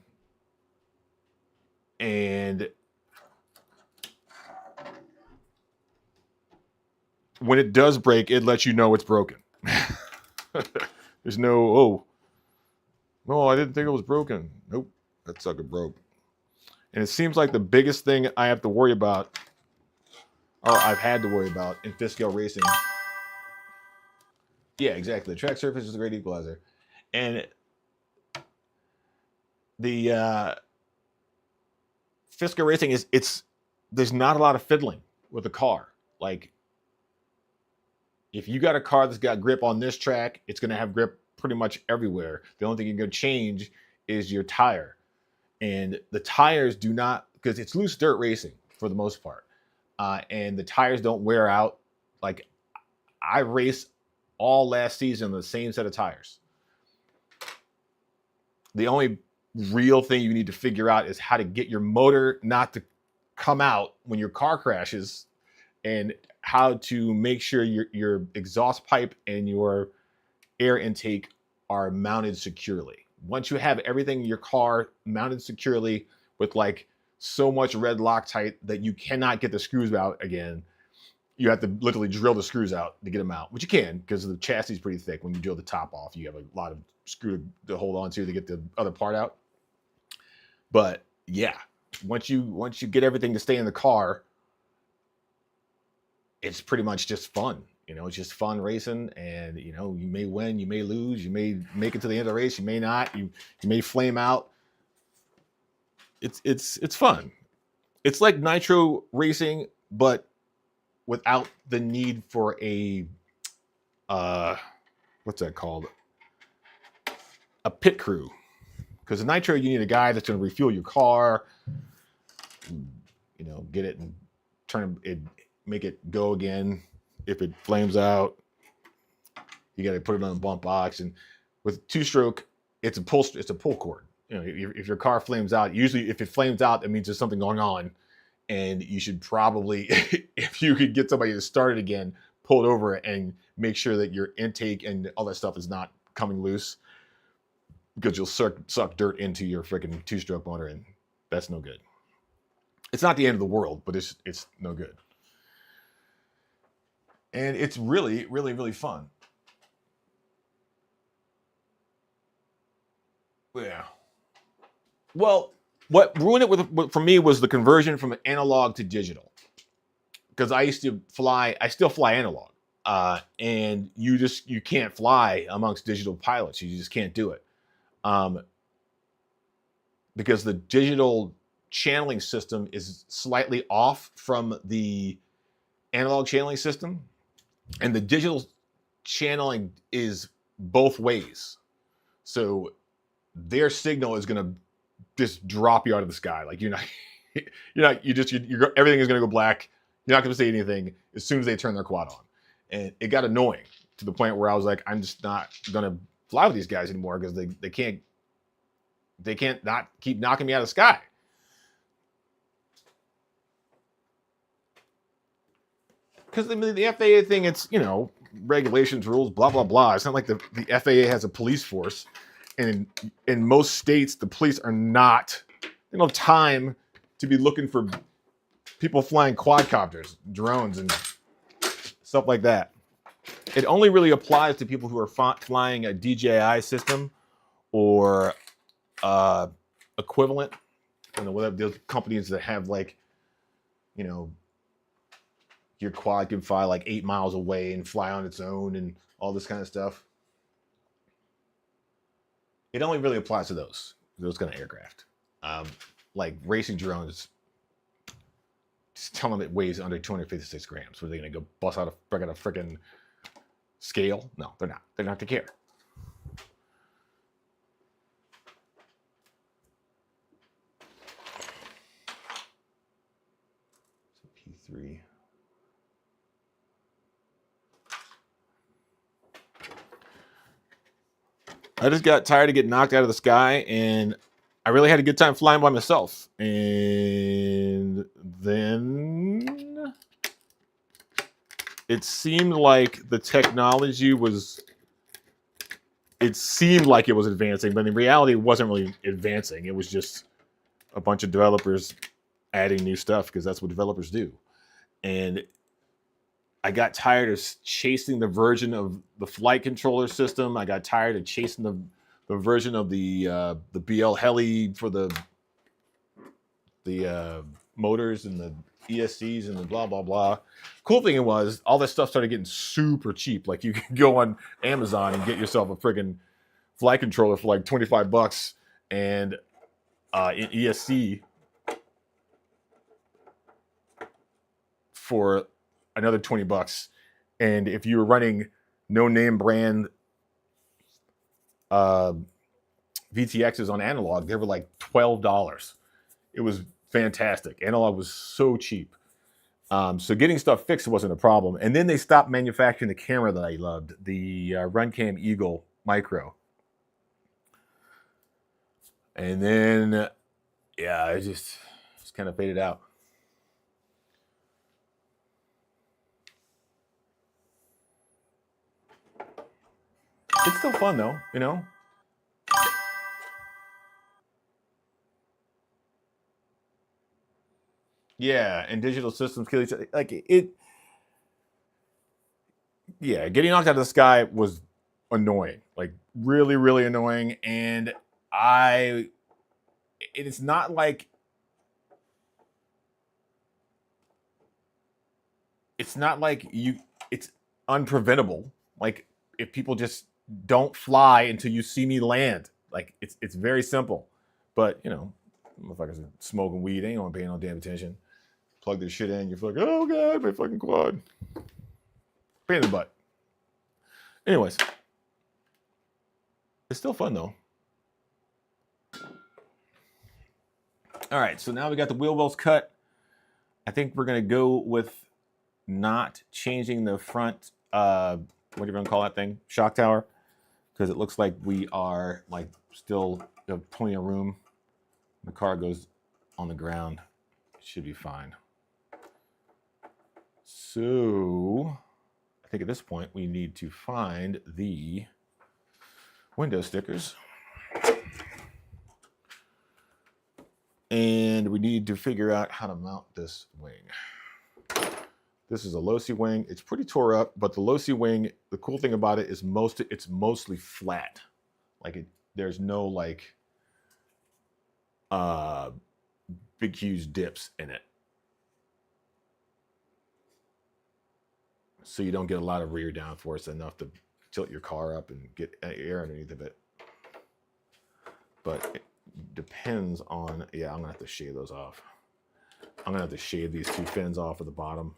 And when it does break, it lets you know it's broken. There's no, I didn't think it was broken. Nope, that sucker broke. And it seems like the biggest thing I have to worry about, or I've had to worry about in fifth scale racing. Yeah, exactly. The track surface is a great equalizer. And the fifth scale racing there's not a lot of fiddling with the car. Like, if you got a car that's got grip on this track, it's going to have grip pretty much everywhere. The only thing you're going to change is your tire. And the tires do not, because it's loose dirt racing for the most part. And the tires don't wear out. Like, I raced all last season the same set of tires. The only real thing you need to figure out is how to get your motor not to come out when your car crashes, and how to make sure your exhaust pipe and your air intake are mounted securely. Once you have everything in your car mounted securely with like so much red Loctite that you cannot get the screws out again, you have to literally drill the screws out to get them out, which you can because the chassis is pretty thick. When you drill the top off, you have a lot of screw to hold on to get the other part out. But yeah, once you get everything to stay in the car, it's pretty much just fun. It's just fun racing, and you may win, you may lose, you may make it to the end of the race, you may not, you may flame out. It's fun. It's like nitro racing, but without the need for a what's that called? A pit crew. Because in nitro, you need a guy that's going to refuel your car, get it and turn it, make it go again. If it flames out, you got to put it on a bump box. And with two-stroke, it's a pull cord. If your car flames out, usually if it flames out, that means there's something going on, and you should probably, if you could get somebody to start it again, pull it over and make sure that your intake and all that stuff is not coming loose, because you'll suck dirt into your freaking 2-stroke motor, and that's no good. It's not the end of the world, but it's no good. And it's really, really, really fun. Yeah. Well, what ruined it for me was the conversion from analog to digital. Because I still fly analog. And you can't fly amongst digital pilots. You just can't do it. Because the digital channeling system is slightly off from the analog channeling system. And the digital channeling is both ways. So their signal is going to just drop you out of the sky. Like everything is going to go black. You're not going to say anything as soon as they turn their quad on. And it got annoying to the point where I was like, I'm just not going to fly with these guys anymore, because they can't not keep knocking me out of the sky. Because the FAA thing, it's, regulations, rules, blah, blah, blah. It's not like the FAA has a police force. And in most states, the police are not, they don't have time to be looking for people flying quadcopters, drones, and stuff like that. It only really applies to people who are flying a DJI system or equivalent. Whatever those companies that have, like, your quad can fly like 8 miles away and fly on its own and all this kind of stuff. It only really applies to those kind of aircraft. Like racing drones, just tell them it weighs under 256 grams. Were they going to go bust out a freaking scale? No, they're not. They're not to care. P3. I just got tired of getting knocked out of the sky, and I really had a good time flying by myself. And then it seemed like the technology seemed like it was advancing, but in reality, it wasn't really advancing. It was just a bunch of developers adding new stuff, because that's what developers do. And I got tired of chasing the version of the flight controller system. I got tired of chasing the version of the BL Heli for the motors and the ESCs and the blah, blah, blah. Cool thing was, all this stuff started getting super cheap. Like, you can go on Amazon and get yourself a friggin' flight controller for like $25 and an ESC for another $20. And if you were running no name brand VTXs on analog, they were like $12. It was fantastic. Analog was so cheap. So getting stuff fixed wasn't a problem. And then they stopped manufacturing the camera that I loved, the Runcam Eagle Micro. And then, yeah, it just kind of faded out. It's still fun though, Yeah, and digital systems kill each other. Like it. Yeah, getting knocked out of the sky was annoying. Like, really, really annoying. And it's not like it's unpreventable. Like, if people just don't fly until you see me land, like, it's very simple. But motherfuckers are smoking weed, ain't gonna pay no damn attention. Plug their shit in, you're like, oh god, my fucking quad. Pain in the butt. Anyways, it's still fun though. All right, so now we got the wheel wells cut. I think we're gonna go with not changing the front, what do you want to call that thing? Shock tower, because it looks like we are like still have plenty of room. The car goes on the ground. It should be fine. So I think at this point we need to find the window stickers. And we need to figure out how to mount this wing. This is a low-C wing. It's pretty tore up, but the low-C wing, the cool thing about it is it's mostly flat. Like there's no like big huge dips in it. So you don't get a lot of rear downforce enough to tilt your car up and get air underneath of it. But it depends on, yeah, I'm gonna have to shave those off. I'm gonna have to shave these two fins off of the bottom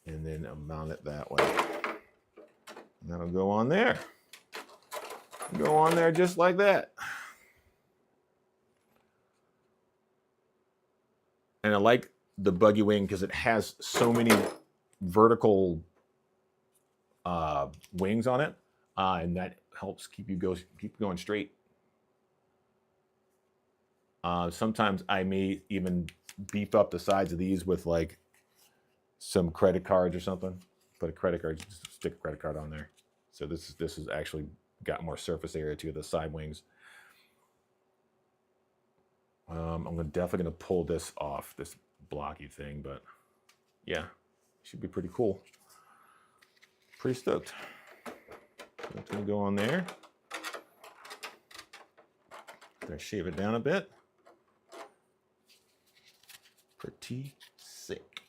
and then mount it that way. And that'll go on there. Go on there just like that. And I like the buggy wing because it has so many vertical wings on it, and that helps keep going straight. Sometimes I may even beef up the sides of these with like some credit cards or something. Put a credit card, just stick a credit card on there. So this is actually got more surface area to the side wings. I'm definitely gonna pull this off, this blocky thing, but yeah, should be pretty cool. Pretty stoked. So it's gonna go on there. Gonna shave it down a bit. Pretty sick.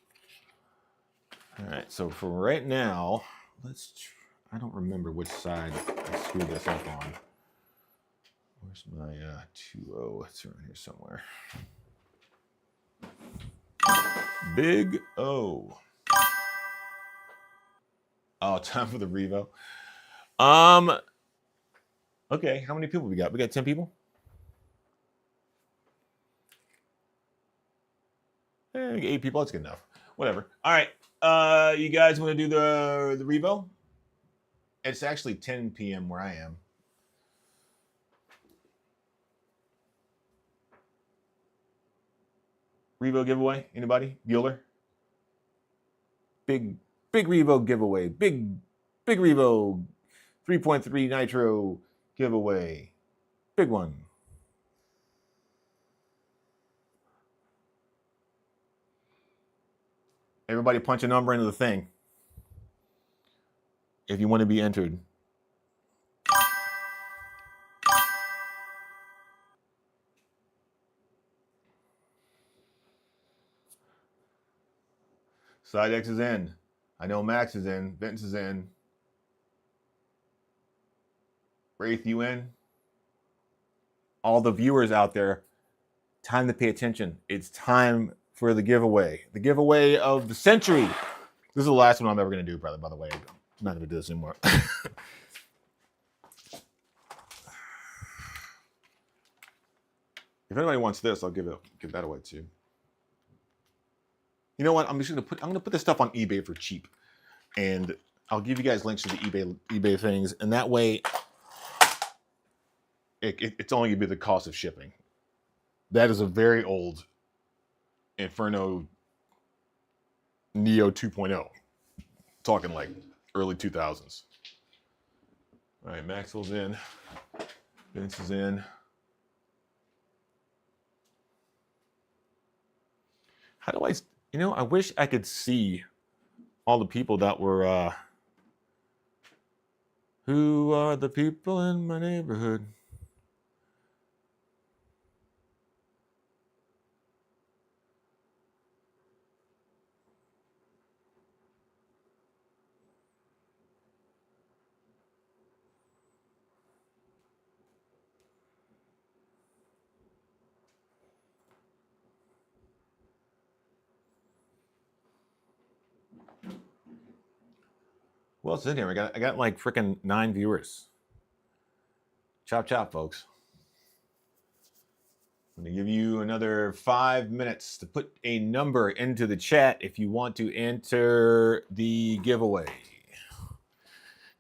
All right, so for right now, I don't remember which side I screwed this up on. Where's my 2.0? It's around here somewhere. Big O. Oh, time for the Revo. Okay, how many people we got? We got 10 people? 8 people, that's good enough. Whatever. All right. You guys want to do the Revo? It's actually 10 p.m. where I am. Revo giveaway? Anybody? Bueller? Big Revo giveaway. Big Revo 3.3 Nitro giveaway. Big one. Everybody punch a number into the thing if you want to be entered. Side X is in. I know Max is in. Vince is in. Wraith, you in? All the viewers out there, time to pay attention. It's time for the giveaway. The giveaway of the century. This is the last one I'm ever going to do, brother, by the way. I'm not going to do this anymore. If anybody wants this, I'll give that away too. You know what? I'm gonna put this stuff on eBay for cheap, and I'll give you guys links to the eBay things, and that way, it's only gonna be the cost of shipping. That is a very old Inferno Neo 2.0, talking like early 2000s. All right, Maxwell's in, Vince is in. How do I? You know, I wish I could see all the people that were, who are the people in my neighborhood? Well, it's in here. I got like freaking 9 viewers. Chop chop, folks. I'm gonna give you another 5 minutes to put a number into the chat if you want to enter the giveaway.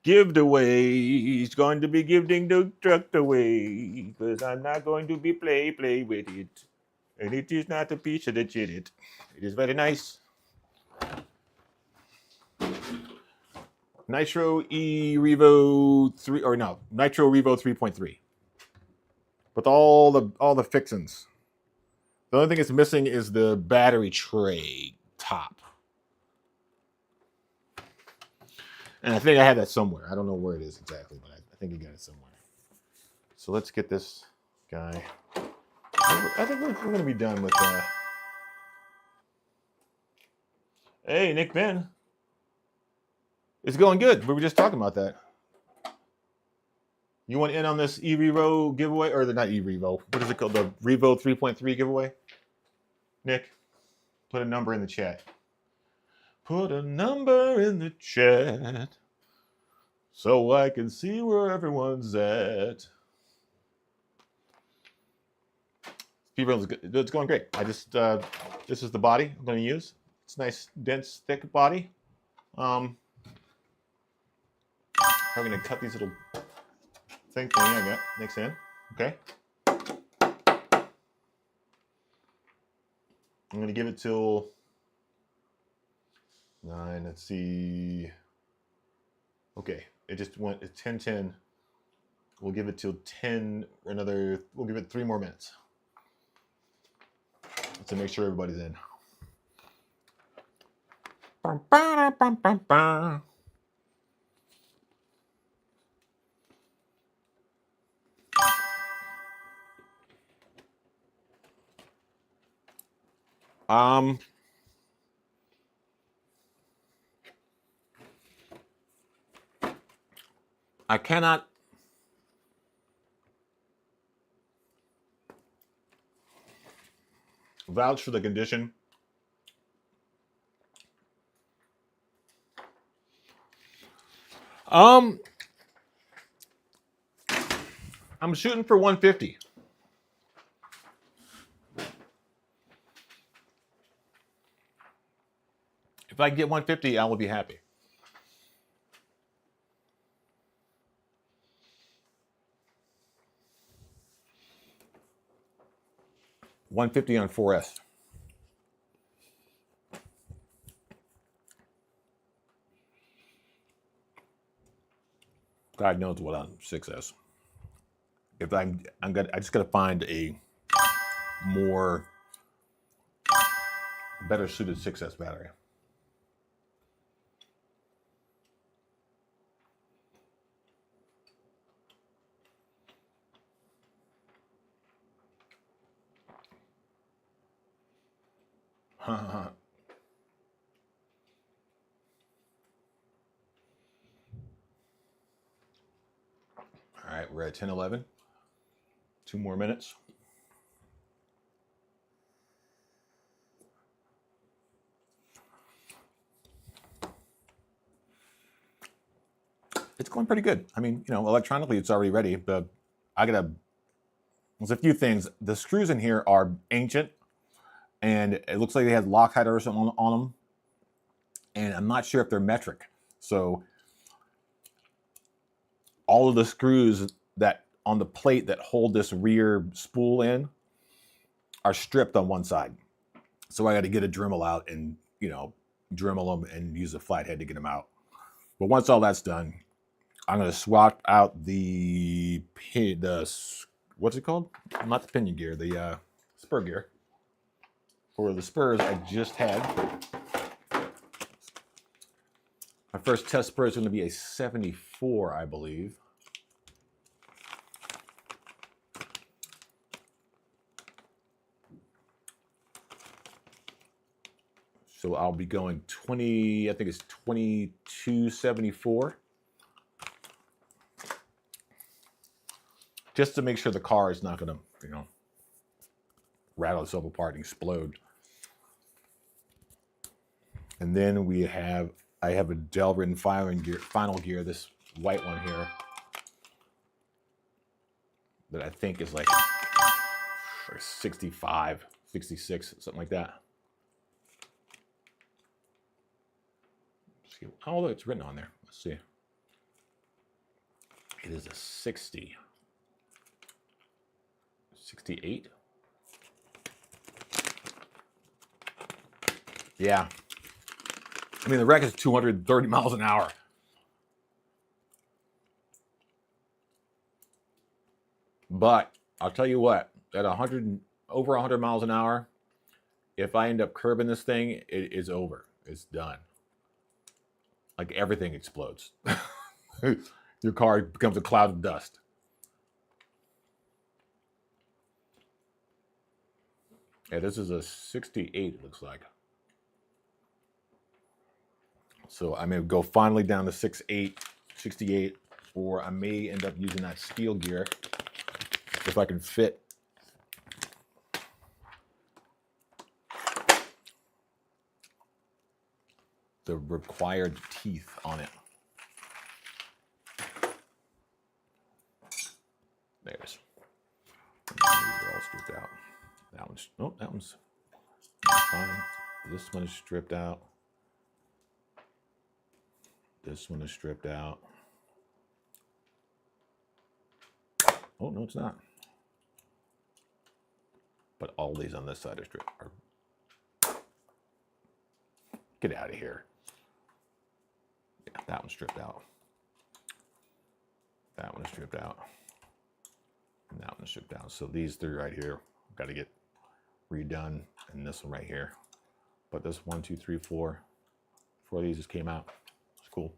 Giveaway is going to be giving the truck away, because I'm not going to be play with it, and it is not a piece of the chit. It is very nice. Nitro e-Revo 3, or no, Nitro Revo 3.3. With all the fixins. The only thing it's missing is the battery tray top. And I think I have that somewhere. I don't know where it is exactly, but I think you got it somewhere. So let's get this guy. I think we're going to be done with Hey, Nick Ben. It's going good. We were just talking about that. You want in on this e-Revo giveaway? Or not e-Revo. What is it called? The Revo 3.3 giveaway? Nick, put a number in the chat. Put a number in the chat so I can see where everyone's at. It's going great. I just, this is the body I'm going to use. It's nice, dense, thick body. I'm going to cut these little thing I got mix in. Okay. I'm going to give it till 9. Let's see. Okay. It just went at 10:10. We'll give it till 10 or another. We'll give it 3 more minutes to make sure everybody's in. I cannot vouch for the condition. I'm shooting for 150. If I can get 150, I will be happy. $150 on 4S. God knows what on 6S. If I just gotta find a more better suited 6S battery. All right, we're at 10:11. 2 more minutes. It's going pretty good. I mean, electronically it's already ready, but there's a few things. The screws in here are ancient, and it looks like they had Loctite or something on them, and I'm not sure if they're metric. So all of the screws that on the plate that hold this rear spool in are stripped on one side. So I got to get a Dremel out and, Dremel them and use a flathead to get them out. But once all that's done, I'm going to swap out what's it called? Not the pinion gear, the spur gear. For the spurs I just had. My first test spur is going to be a 74, I believe. So I'll be going 20, I think it's 2274. Just to make sure the car is not going to, rattle itself apart and explode. And then I have a Delrin final gear, this white one here, that I think is like 65, 66, something like that. Oh, it's written on there. Let's see. It is a 60. 68. Yeah. I mean, the wreck is 230 miles an hour. But I'll tell you what, at over 100 miles an hour, if I end up curbing this thing, it is over. It's done. Like everything explodes. Your car becomes a cloud of dust. Yeah, this is a 68, it looks like. So I may go finally down to 68, or I may end up using that steel gear if I can fit the required teeth on it. There's. These are all stripped out. That one's fine. This one is stripped out. This one is stripped out. Oh, no, it's not. But all these on this side are stripped. Get out of here. Yeah, that one's stripped out. That one is stripped out. And that one is stripped out. So these three right here got to get redone. And this one right here. But this 1, 2, 3, 4 of these just came out. It's cool.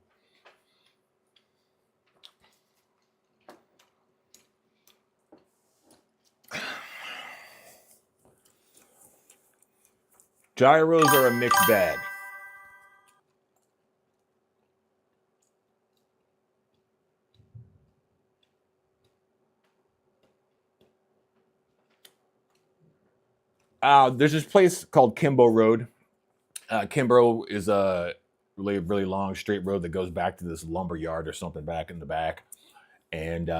Gyros are a mixed bag. There's this place called Kimbo Road. Kimbo is a really long straight road that goes back to this lumber yard or something back in the back. And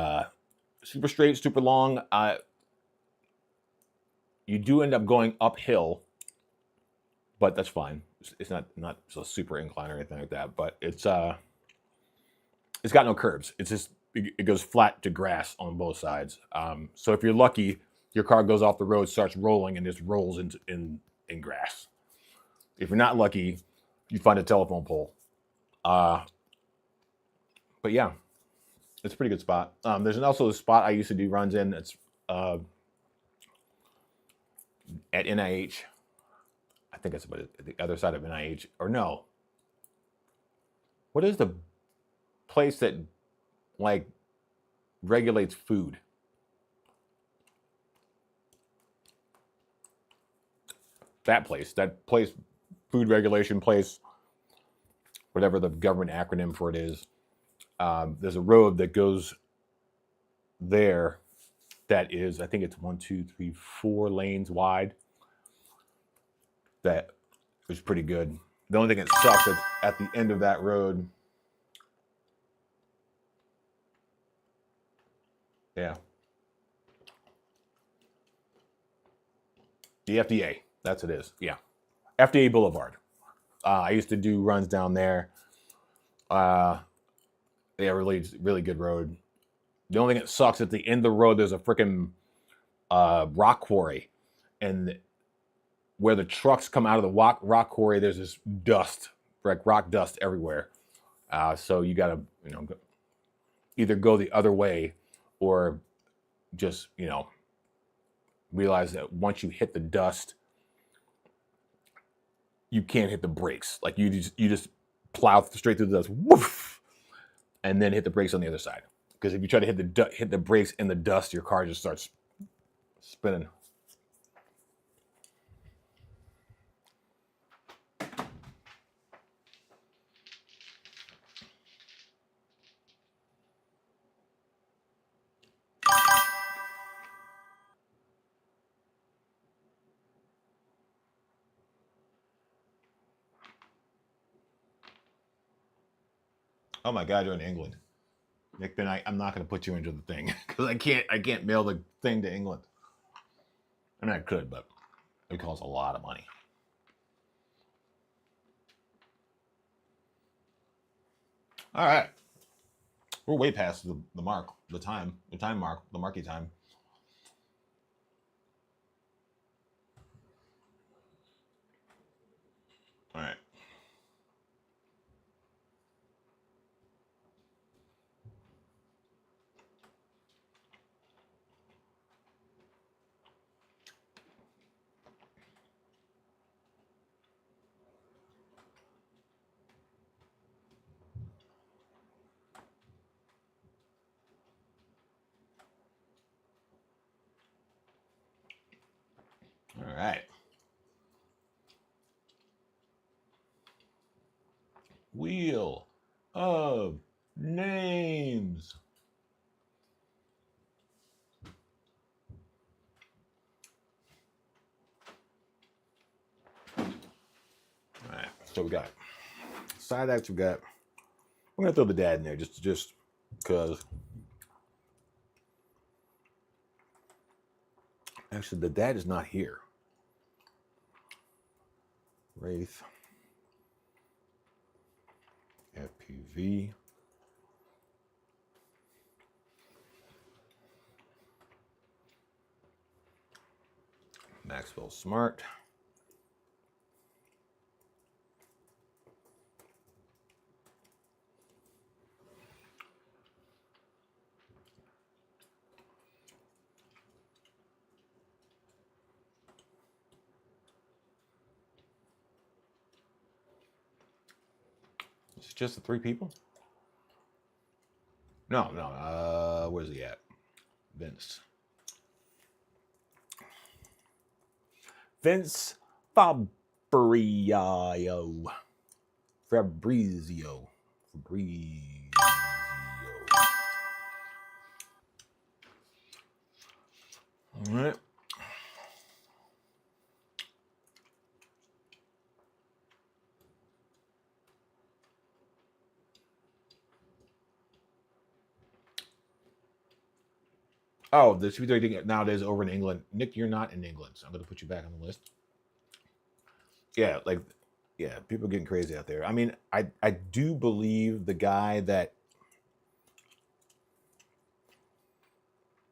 super straight, super long. You do end up going uphill, but that's fine. It's not so super incline or anything like that. But it's got no curbs. It's just it goes flat to grass on both sides. So if you're lucky, your car goes off the road, starts rolling, and just rolls in grass. If you're not lucky, you find a telephone pole. But yeah, it's a pretty good spot. There's also a spot I used to do runs in. It's at NIH. I think it's about the other side of NIH. Or no. What is the place that like regulates food? That place, food regulation place, whatever the government acronym for it is. There's a road that goes there that is, I think it's 1, 2, 3, 4 lanes wide. That was pretty good. The only thing that sucks is at the end of that road. Yeah. The FDA. That's what it is. Yeah. FDA Boulevard. I used to do runs down there. Yeah, really good road. The only thing that sucks at the end of the road, there's a freaking rock quarry. And where the trucks come out of the rock quarry, there's this dust, like rock dust everywhere. So you got to, either go the other way or just, realize that once you hit the dust, you can't hit the brakes. Like you just plow straight through the dust, woof, and then hit the brakes on the other side. Because if you try to hit the brakes in the dust, your car just starts spinning. Oh my God, you're in England. Nick, then I'm not going to put you into the thing because I can't mail the thing to England. I mean, I could, but it costs a lot of money. All right, we're way past the mark, the time mark, the marky time. All right. Wheel of Names. All right, so we got side acts. We got. I'm gonna throw the dad in there just because. Actually, the dad is not here. Wraith. FPV. Maxwell Smart. It's just the three people? No. Where's he at? Vince Fabrizio. All right. Oh, the should be doing it nowadays over in England. Nick, you're not in England, so I'm going to put you back on the list. Yeah, people are getting crazy out there. I mean, I do believe the guy that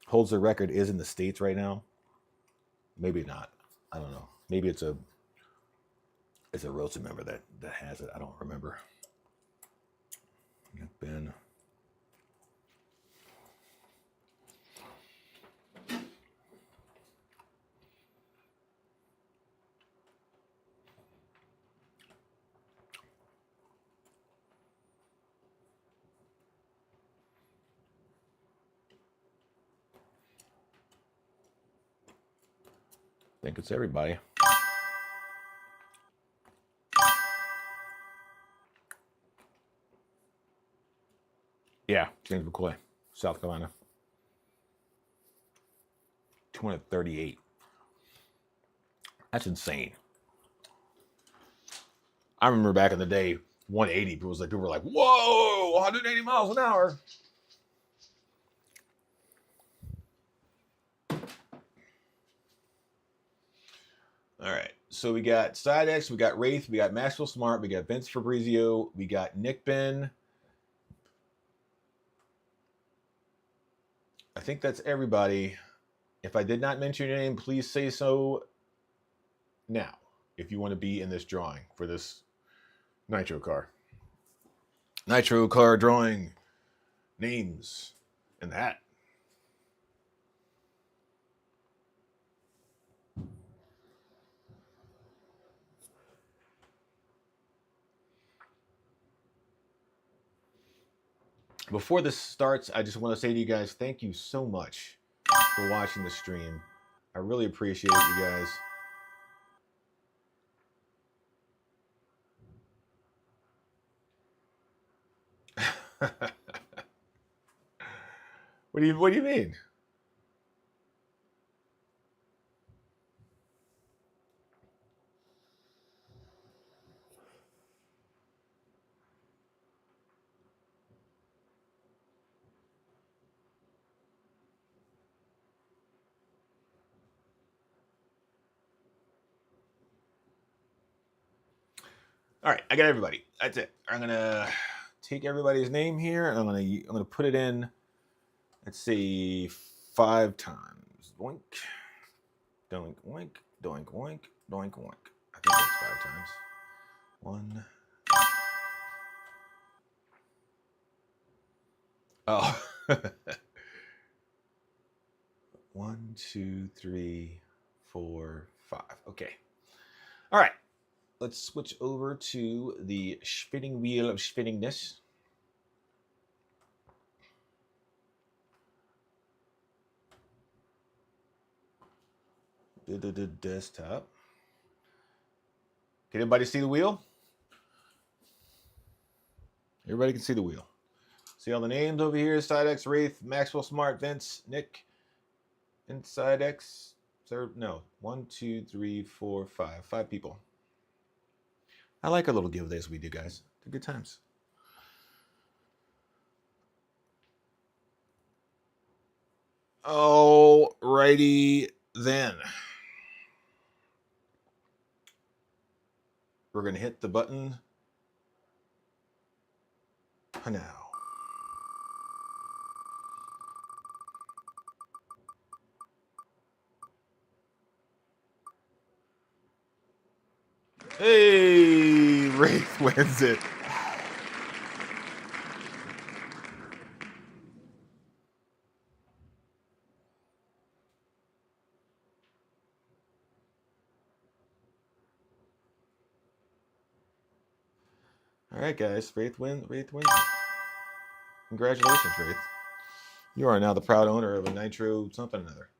holds the record is in the States right now. Maybe not. I don't know. Maybe it's a Rosa member that has it. I don't remember. Ben. I think it's everybody. Yeah, James McCoy, South Carolina. 238. That's insane. I remember back in the day, 180. People were like, "Whoa, 180 miles an hour." All right, so we got Sidex, we got Wraith, we got Maxwell Smart, we got Vince Fabrizio, we got Nick Ben. I think that's everybody. If I did not mention your name, please say so now if you want to be in this drawing for this Nitro car. Nitro car drawing names and that. Before this starts, I just want to say to you guys, thank you so much for watching the stream. I really appreciate it, you guys. What do you mean? All right, I got everybody. That's it. I'm gonna take everybody's name here, and I'm gonna put it in. Let's see, 5 times. Doink, doink, oink, doink, oink, doink, oink. I think that's 5 times. 1. Oh. 1, 2, 3, 4, 5. Okay. All right. Let's switch over to the spinning wheel of spinningness. The desktop. Can anybody see the wheel? Everybody can see the wheel. See all the names over here? Sidex, Wraith, Maxwell Smart, Vince, Nick, Inside X. Third, no. 1, 2, 3, 4, 5. 5 people. I like our little giveaways we do, guys. They're good times. Alrighty then. We're going to hit the button now. Hey, Wraith wins it. All right, guys. Wraith wins. Congratulations, Wraith. You are now the proud owner of a Nitro something or another.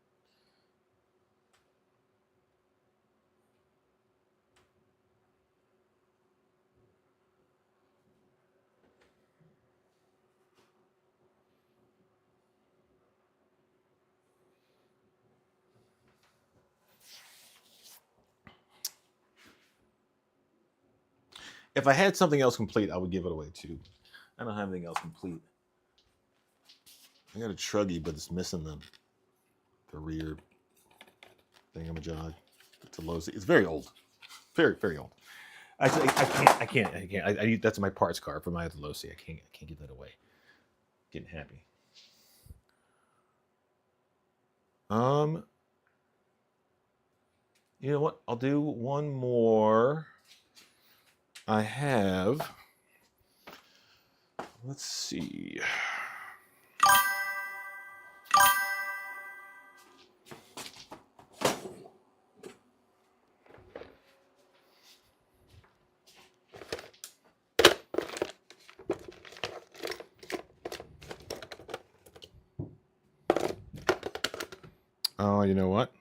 If I had something else complete, I would give it away too. I don't have anything else complete. I got a Truggy, but it's missing the rear thingamajig. It's a low. It's very old. Very, very old. I can't. That's my parts card for my low C. I can't give that away. Getting happy. You know what? I'll do one more. I have. Let's see. Oh, you know what?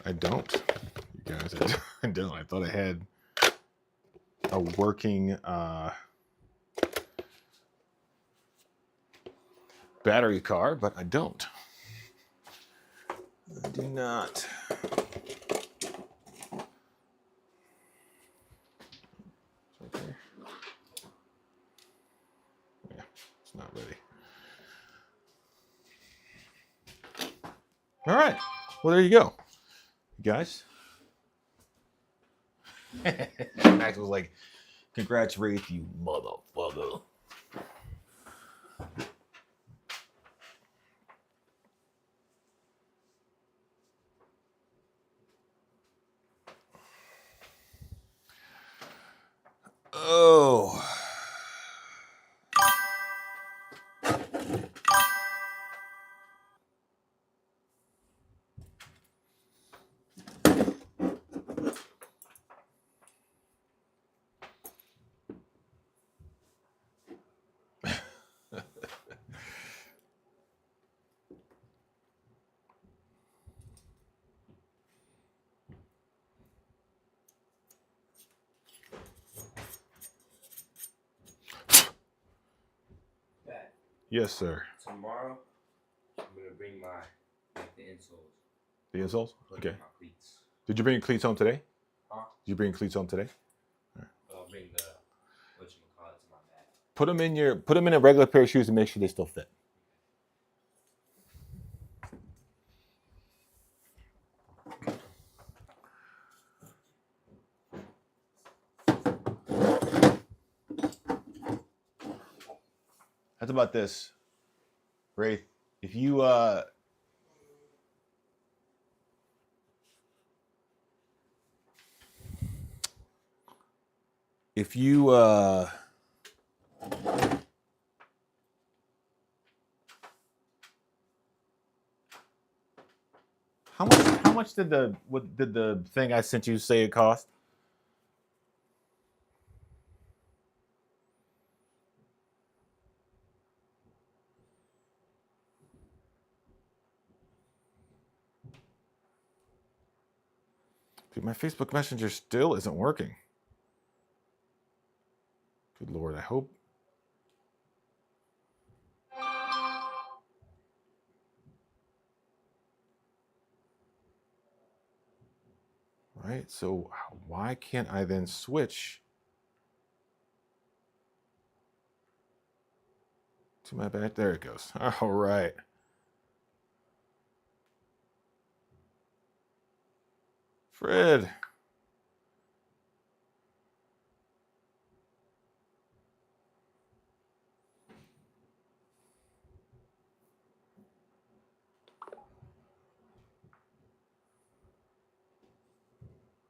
I don't. You guys, I don't. I thought I had a working battery car, but I don't. I do not. Right there. Yeah, it's not ready. All right. Well, there you go, you guys. Max was like, "Congrats, Wraith, you motherfucker." Oh. Dad, Yes, sir. tomorrow I'm gonna bring the insoles. The insoles? Put Okay. in my cleats. Did you bring cleats home today? Huh? Did you bring cleats home today? I'll bring the whatchamacallit to my bag. Put them in a regular pair of shoes and make sure they still fit. That's about this, Wraith. If you how much did the thing I sent you say it cost? Dude, my Facebook Messenger still isn't working. Good Lord, I hope. Right, so why can't I then switch to my back? There it goes. All right. Fred.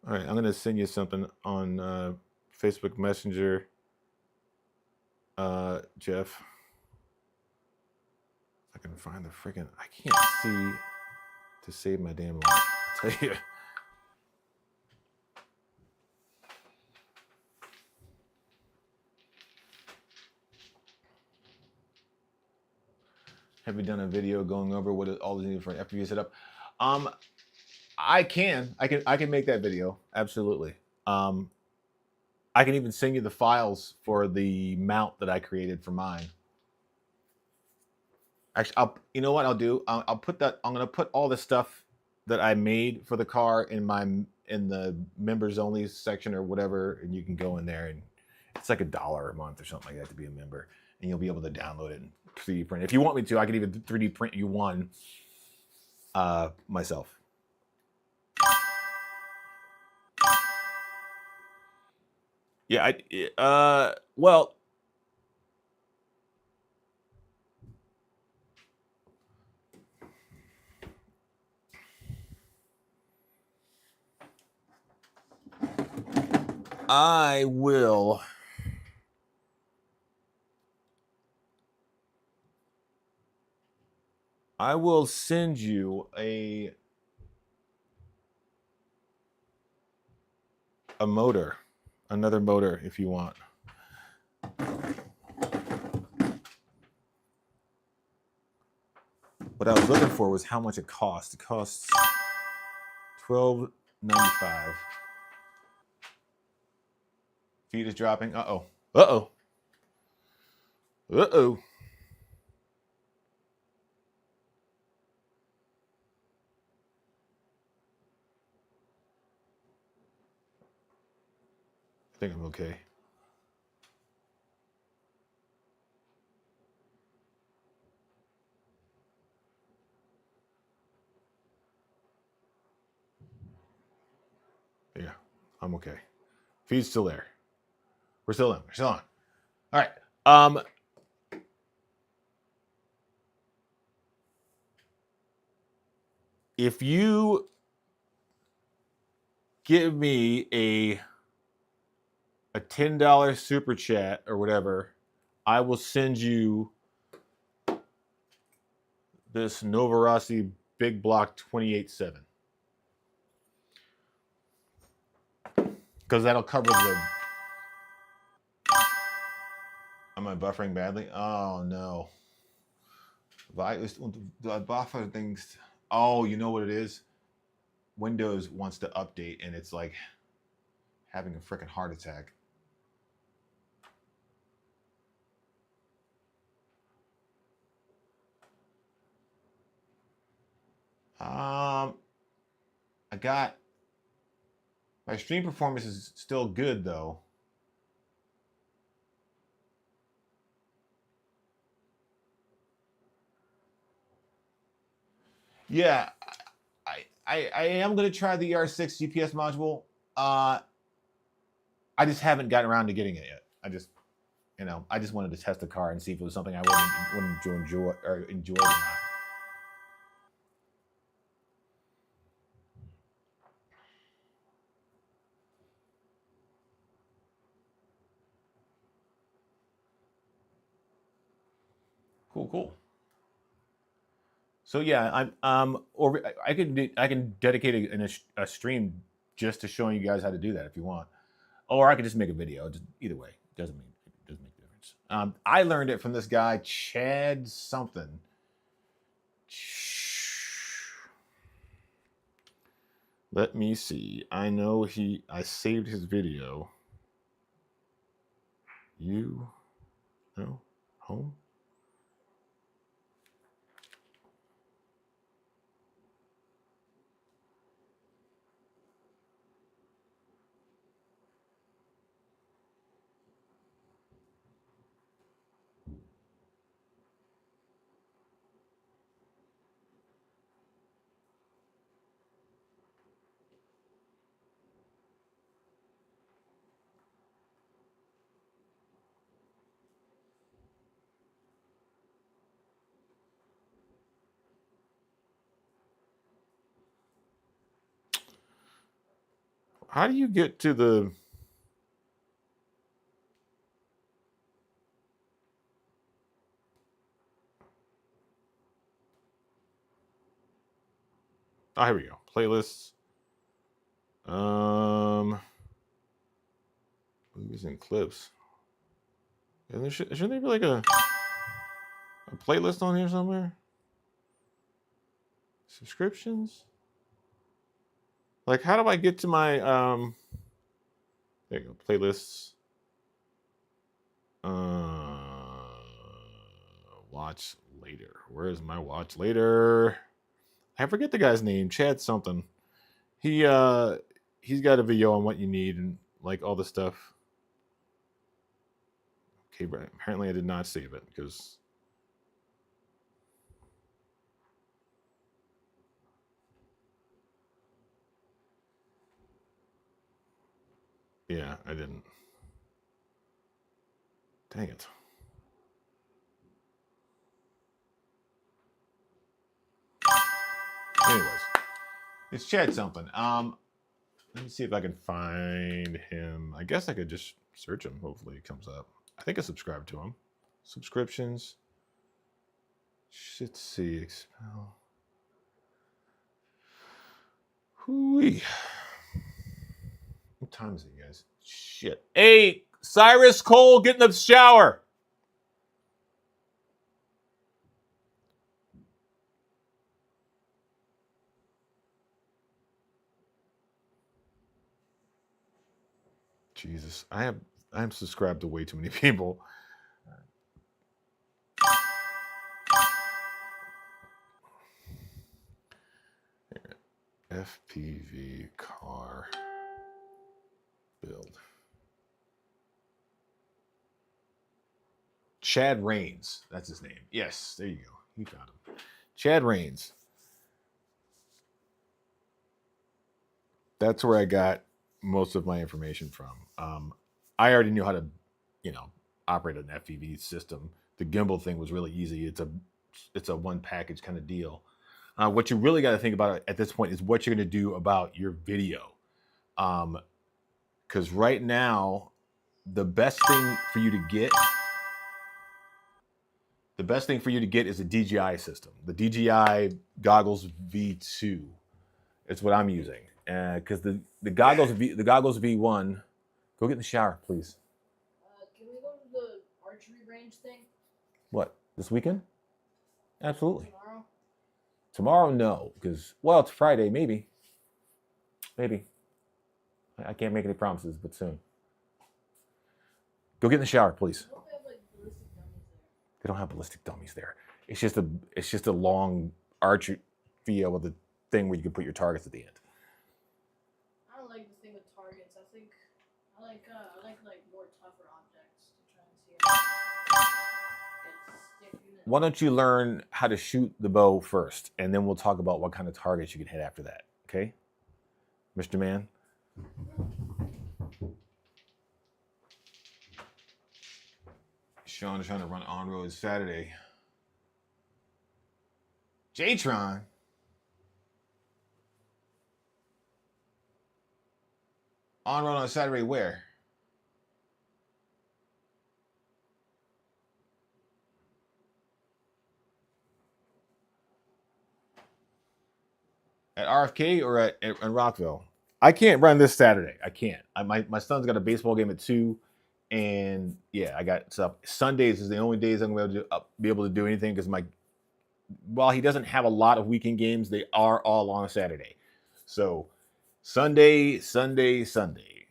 All right, I'm going to send you something on Facebook Messenger, Jeff. If I can find the freaking... I can't see to save my damn life. I'll tell you. Have you done a video going over what all is needed for an FPV setup? I can make that video. Absolutely. I can even send you the files for the mount that I created for mine. Actually, you know what I'll do? I'll put that. I'm gonna put all the stuff that I made for the car in the members only section or whatever, and you can go in there, and it's like $1 a month or something like that to be a member, and you'll be able to download it and 3D print. If you want me to, I could even 3D print you one myself. Yeah, well, I will send you a motor, another motor if you want. What I was looking for was how much it costs. It costs $12.95. Feed is dropping. Uh-oh. Uh-oh. Uh-oh. I think I'm okay. Yeah, I'm okay. Feed's still there. We're still in. We're still on. All right. If you give me a $10 super chat or whatever, I will send you this Novarossi Big Block 28.7. Because that'll cover the... Am I buffering badly? Oh, no. The buffer things... Oh, you know what it is? Windows wants to update, and it's like having a freaking heart attack. I got... My stream performance is still good, though. Yeah, I am going to try the ER6 GPS module. I just haven't gotten around to getting it yet. I just wanted to test the car and see if it was something I wouldn't enjoy or not. Cool. So yeah, or I can dedicate a stream just to showing you guys how to do that if you want, or I could just make a video. Either way, it doesn't make a difference. I learned it from this guy Chad something. Let me see. I know I saved his video. No, home. How do you get to the... Oh, here we go. Playlists. Movies and clips. And shouldn't there be like a playlist on here somewhere? Subscriptions? Like, how do I get to my there you go, playlists. Watch later. Where's my watch later? I forget the guy's name. Chad something. He's got a video on what you need and like all the stuff. Okay, but apparently I did not save it because yeah, I didn't. Dang it. Anyways, it's Chad something. Let me see if I can find him. I guess I could just search him. Hopefully it comes up. I think I subscribed to him. Subscriptions. Let's see. Expel. Hooey. What time is it, guys? Shit. Hey, Cyrus Cole, get in the shower. Jesus, I am subscribed to way too many people. FPV car build. Chad Rains, that's his name. Yes, there you go. You found him. Chad Rains. That's where I got most of my information from. I already knew how to, operate an FPV system. The gimbal thing was really easy. It's a one package kind of deal. What you really got to think about at this point is what you're going to do about your video. Because right now, the best thing for you to get is a DJI system. The DJI Goggles V2. It's what I'm using. Because the Goggles V1. Go get in the shower, please. Can we go to the archery range thing What, this weekend? Absolutely. tomorrow? Tomorrow, no, because it's Friday, maybe. I can't make any promises, but soon. Go get in the shower, please. I hope they have like ballistic dummies there. They don't have ballistic dummies there. It's just a long archery field with a thing where you can put your targets at the end. I don't like this thing with targets. I think I like more tougher objects to try and see if it stick in it. Why don't you learn how to shoot the bow first, and then we'll talk about what kind of targets you can hit after that, okay? Mr. Man? Sean is trying to run on-road Saturday. J-Tron? On-road on Saturday where? At RFK or at Rockville? I can't run this Saturday. I can't. My son's got a baseball game at 2, and yeah, I got stuff. Sundays is the only days I'm going to be able to do anything because while he doesn't have a lot of weekend games, they are all on a Saturday. So Sunday.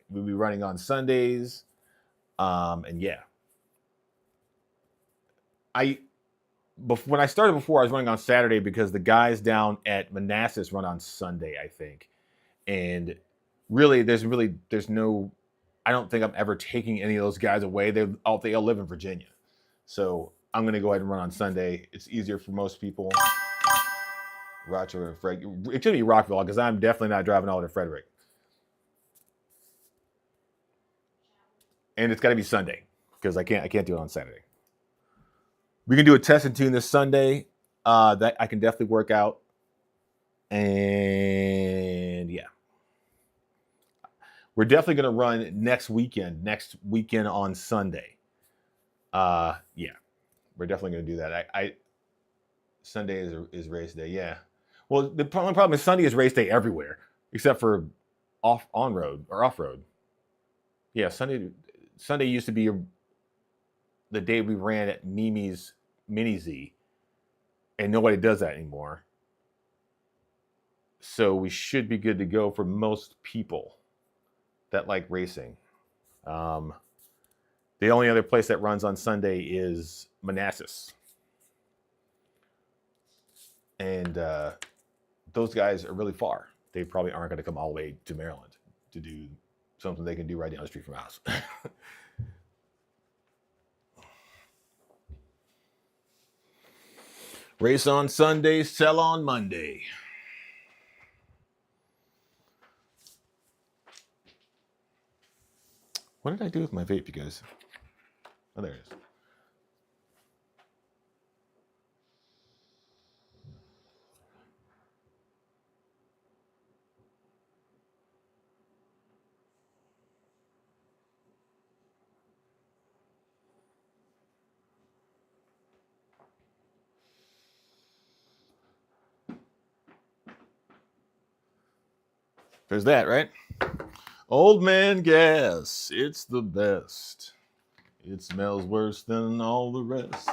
We'll be running on Sundays. And yeah. When I started before, I was running on Saturday because the guys down at Manassas run on Sunday, I think. And really, there's no, I don't think I'm ever taking any of those guys away. They all live in Virginia. So I'm going to go ahead and run on Sunday. It's easier for most people. Rochester, it should be Rockville because I'm definitely not driving all to Frederick. And it's got to be Sunday because I can't do it on Saturday. We can do a test and tune this Sunday. That I can definitely work out. And yeah. We're definitely going to run next weekend on Sunday. Yeah. We're definitely going to do that. Sunday is race day. Yeah. Well, the problem is Sunday is race day everywhere except for on-road or off-road. Yeah, Sunday used to be the day we ran at Mimi's Mini Z, and nobody does that anymore. So we should be good to go for most people that like racing. The only other place that runs on Sunday is Manassas. And those guys are really far. They probably aren't going to come all the way to Maryland to do something they can do right down the street from us. Race on Sunday, sell on Monday. What did I do with my vape, you guys? Oh, there it is. There's that, right? Old man gas, it's the best. It smells worse than all the rest.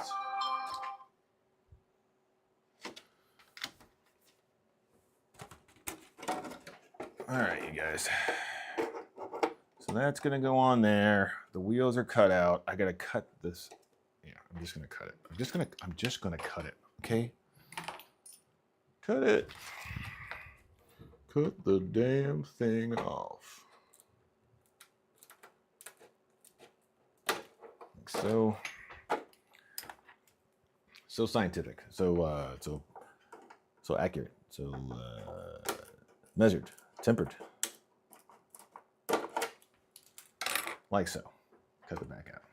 All right, you guys. So that's gonna go on there. The wheels are cut out. I gotta cut this. Yeah, I'm just gonna cut it. I'm just gonna cut it. Okay. Cut it. Cut the damn thing off. Like so. So scientific. So accurate. So measured. Tempered. Like so. Cut the back out.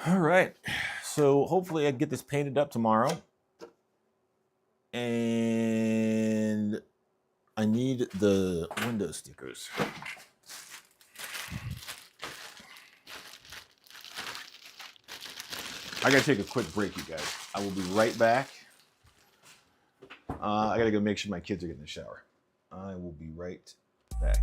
All right. So hopefully I can get this painted up tomorrow. And I need the window stickers. I gotta take a quick break, you guys. I will be right back. I gotta go make sure my kids are getting in the shower. I will be right back.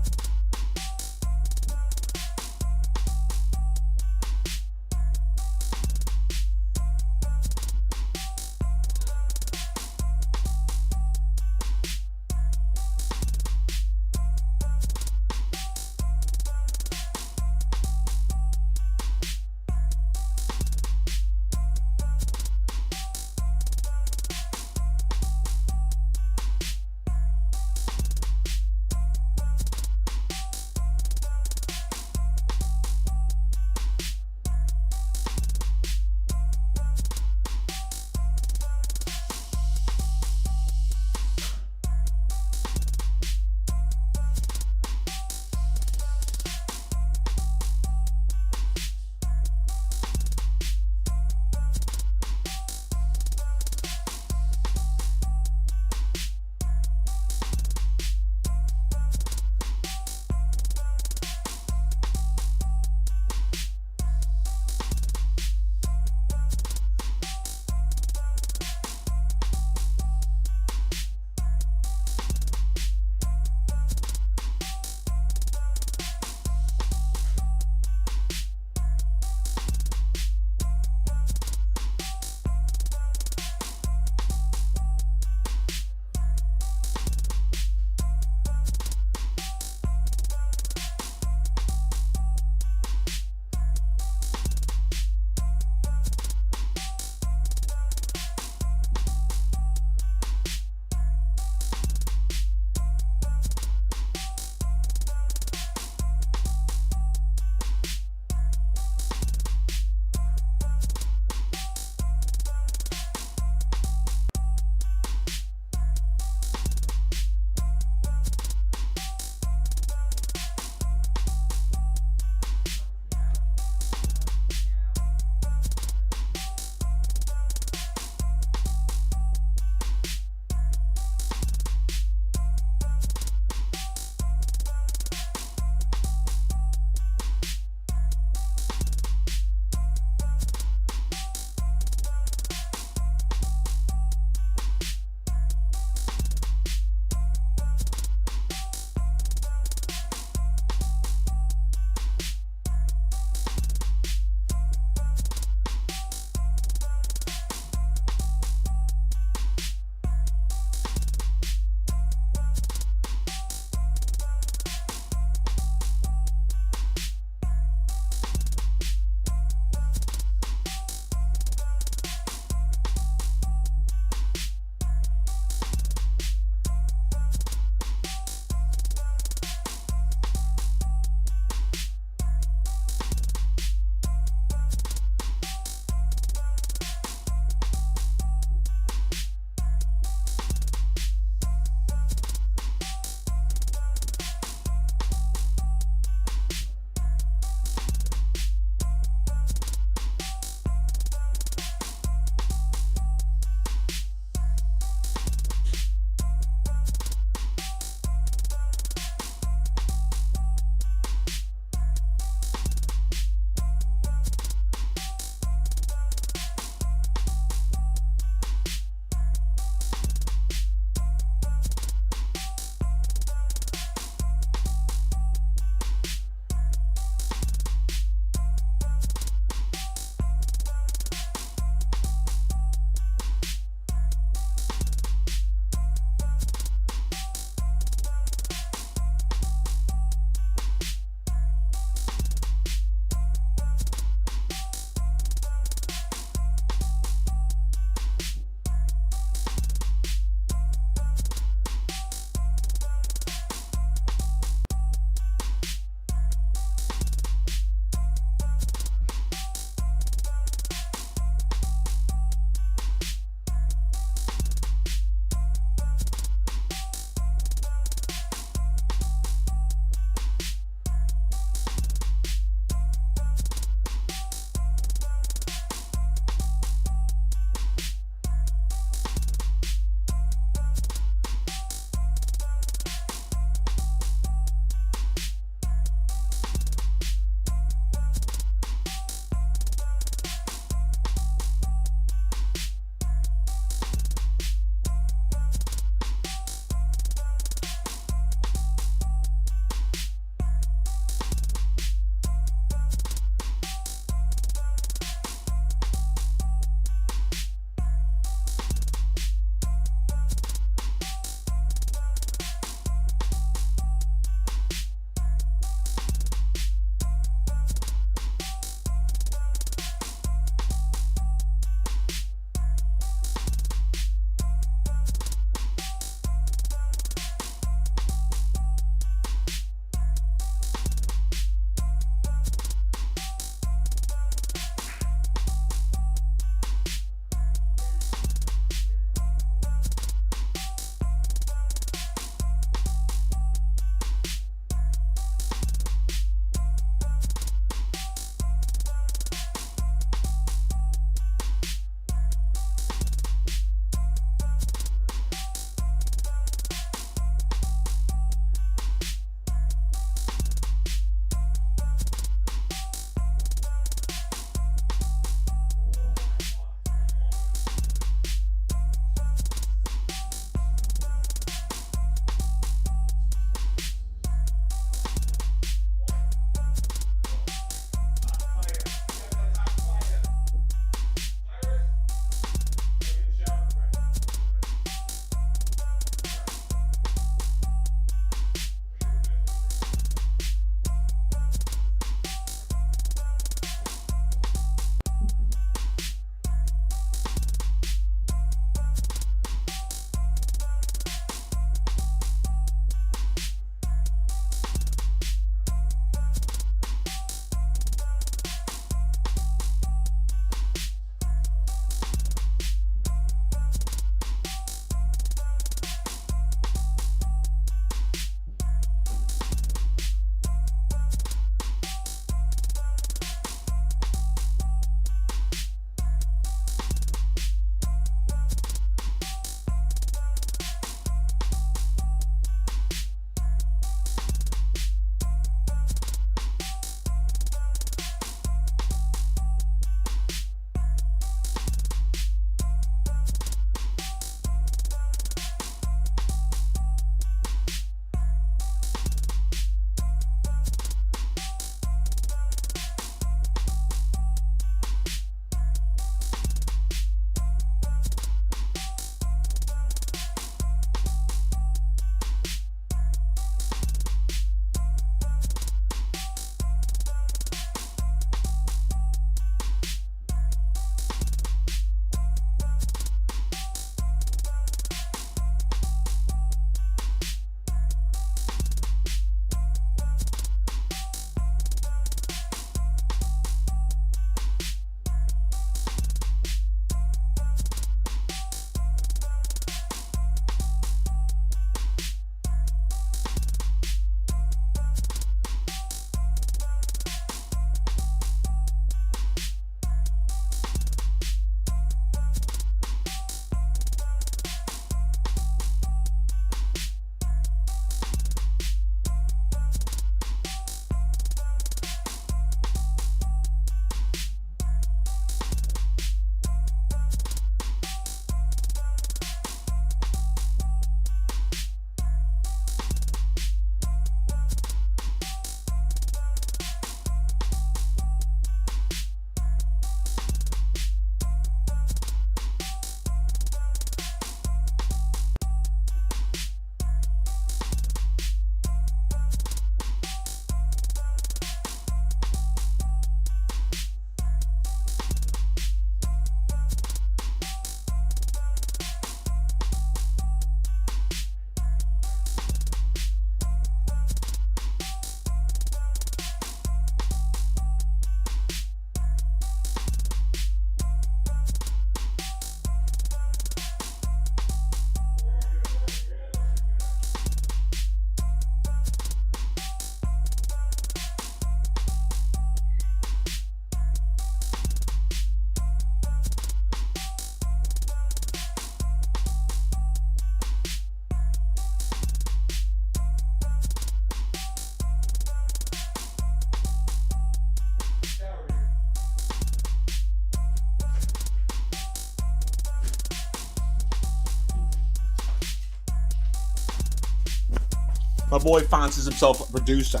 My boy fancies himself a producer.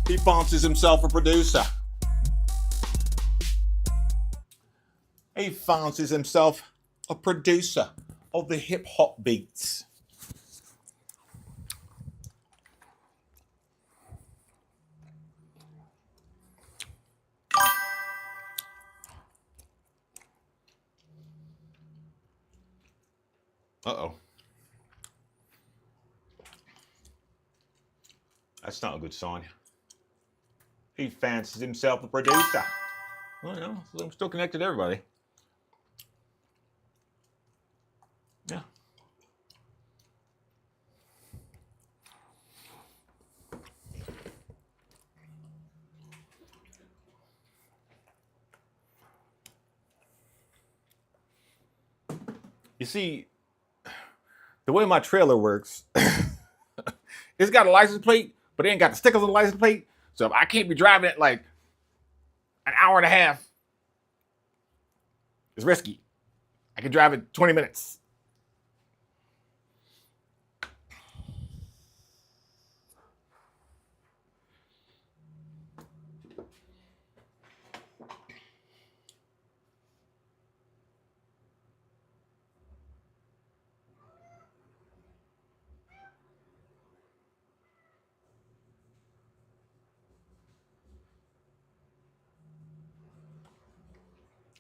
He fancies himself a producer. He fancies himself a producer of the hip hop beats. Uh-oh. That's not a good sign. He fancies himself a producer. Well, you know, I'm still connected to everybody. Yeah. You see, the way my trailer works, it's got a license plate, but it ain't got the stickers on the license plate. So I can't be driving it like an hour and a half. It's risky. I can drive it 20 minutes.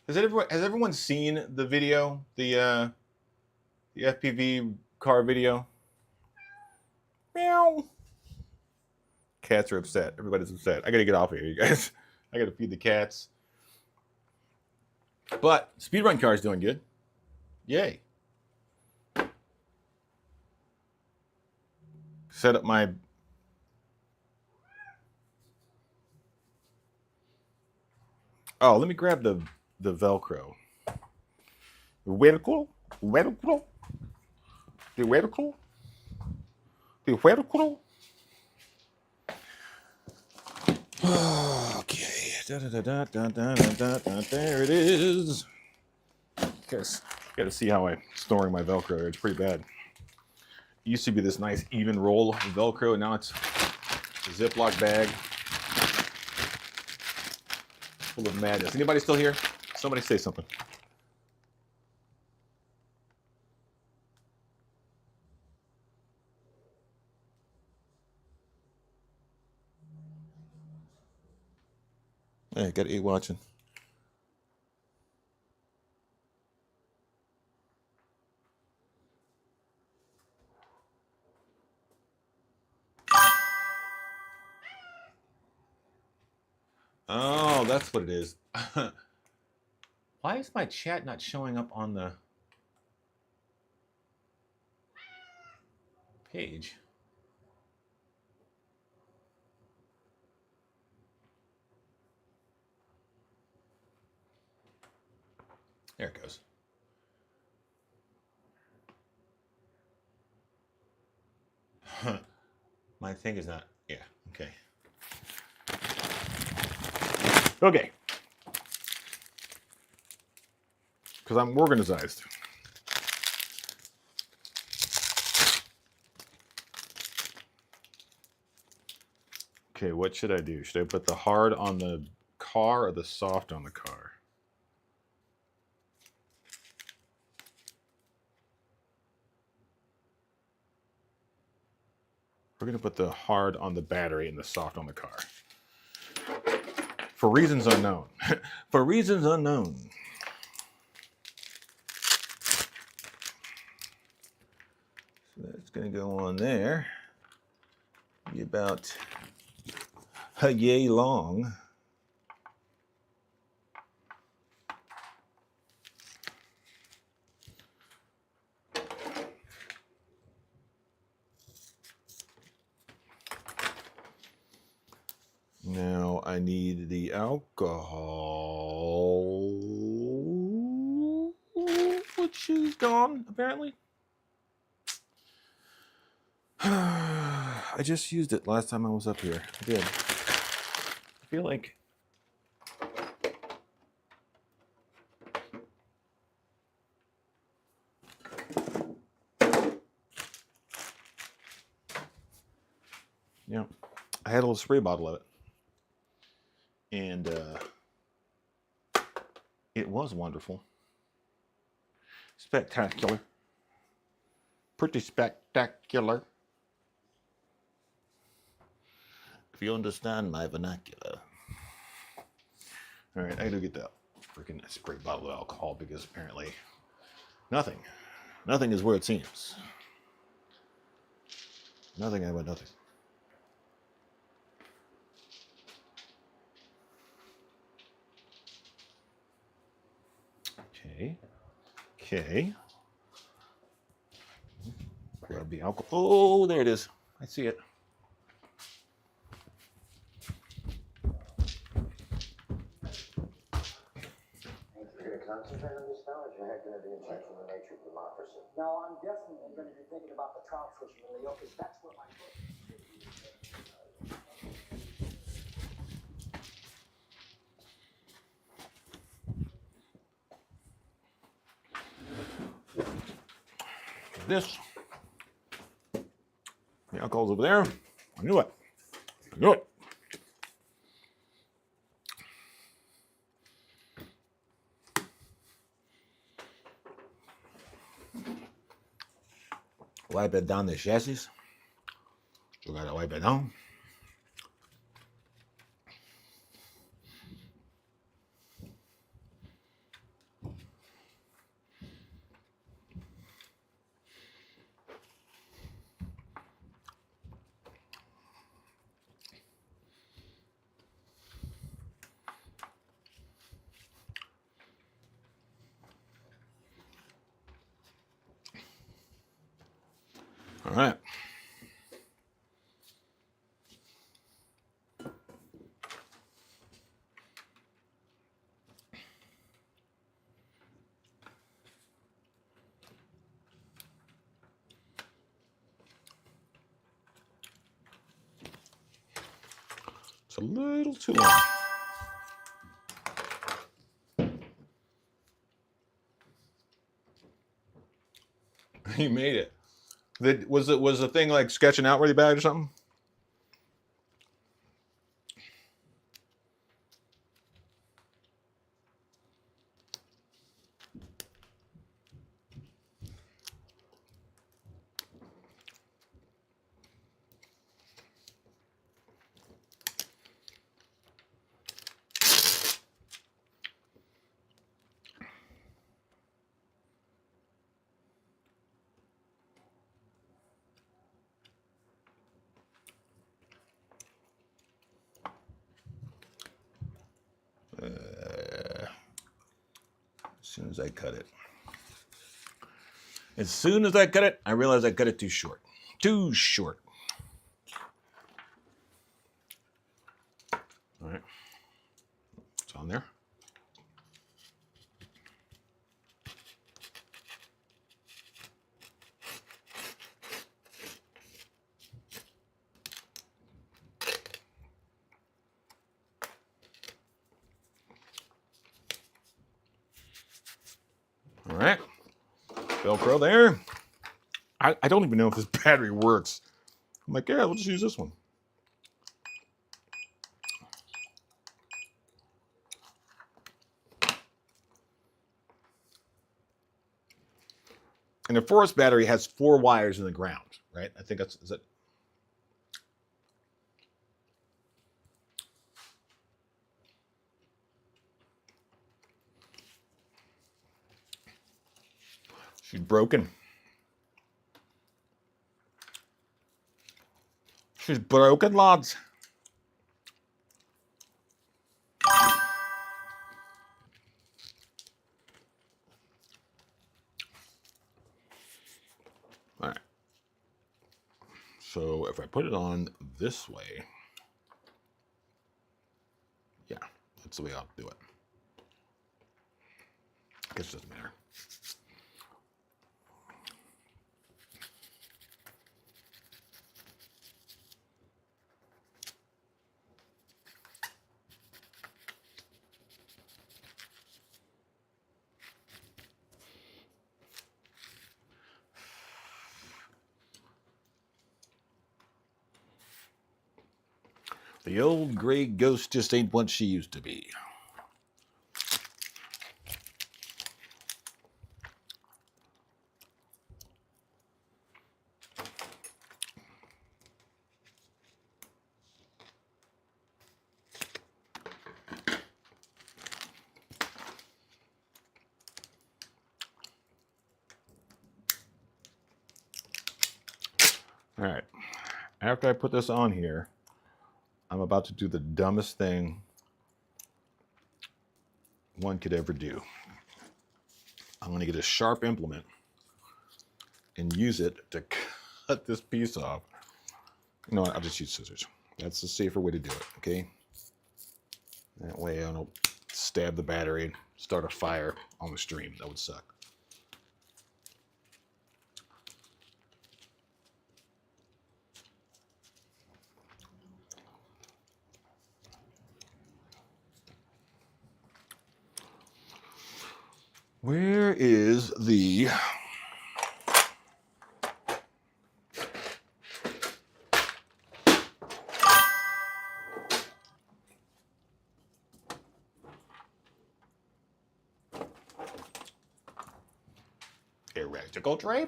Has everyone seen the video, the FPV car video? Meow. Cats are upset. Everybody's upset. I gotta get off here, you guys. I gotta feed the cats. But speedrun car is doing good. Yay. Set up my... Oh, let me grab the Velcro. Velcro? Velcro? The Velcro? The Velcro? Okay. There it is. Guys, gotta see how I'm storing my Velcro. It's pretty bad. It used to be this nice even roll of Velcro, and now it's a Ziploc bag full of madness. Anybody still here? Somebody say something. Hey, got 8 watching. Oh, that's what it is. Why is my chat not showing up on the page? There it goes. My thing is not. Yeah, okay. Okay. Because I'm organized. Okay, what should I do? Should I put the hard on the car or the soft on the car? We're going to put the hard on the battery and the soft on the car. For reasons unknown. For reasons unknown. So that's going to go on there. Be about a yay long. Now I need the alcohol, which is gone, apparently. I just used it last time I was up here. I did. I feel like... I had a little spray bottle of it. And it was wonderful. Spectacular. Pretty spectacular. If you understand my vernacular. All right, I gotta get that freaking spray bottle of alcohol because apparently nothing is where it seems. Nothing about nothing. Okay. Grab the alcohol. Oh, there it is. I see it. You're going to concentrate on this now, or is your head going to be in check from the nature of democracy? No, I'm definitely going to be thinking about the trout fishing in Leo, because that's where my book. This. The alcohol's over there. I knew it. I knew it. Wipe it down the chassis. We gotta wipe it down. All right. It's a little too long. He made it. Was the thing like sketching out really bad or something? As soon as I cut it. As soon as I cut it, I realized I cut it too short. Too short. All right. It's on there. All right. Velcro there. I don't even know if this battery works. I'm like, yeah, we'll just use this one. And the Forest battery has 4 wires in the ground, right? I think is it. She's broken. She's broken, lads. All right. So if I put it on this way, yeah, that's the way I'll do it. I guess it doesn't matter. The old gray ghost just ain't what she used to be. All right. After I put this on here, I'm about to do the dumbest thing one could ever do. I'm going to get a sharp implement and use it to cut this piece off. You know what? I'll just use scissors. That's the safer way to do it, okay? That way I don't stab the battery and start a fire on the stream. That would suck. Where is the... electrical tray?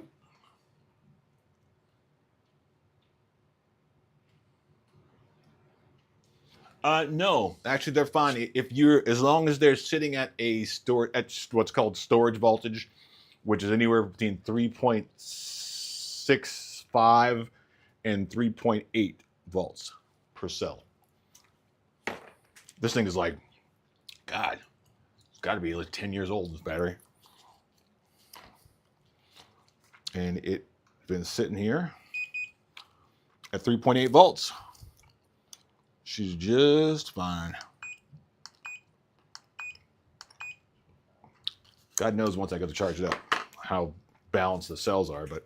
No, actually they're fine. If you're, as long as they're sitting at a at what's called storage voltage, which is anywhere between 3.65 and 3.8 volts per cell. This thing is like, God, it's got to be like 10 years old, this battery. And it's been sitting here at 3.8 volts. She's just fine. God knows once I go to charge it up how balanced the cells are, but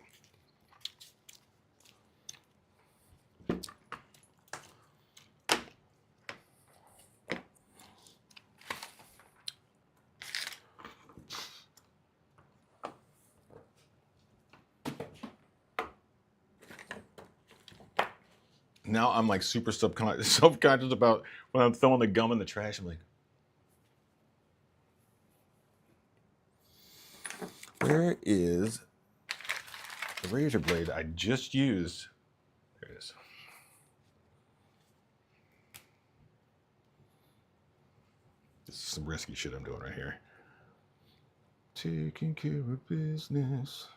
now I'm like super self-conscious about when I'm throwing the gum in the trash. I'm like, where is the razor blade I just used? There it is. This is some risky shit I'm doing right here. Taking care of business.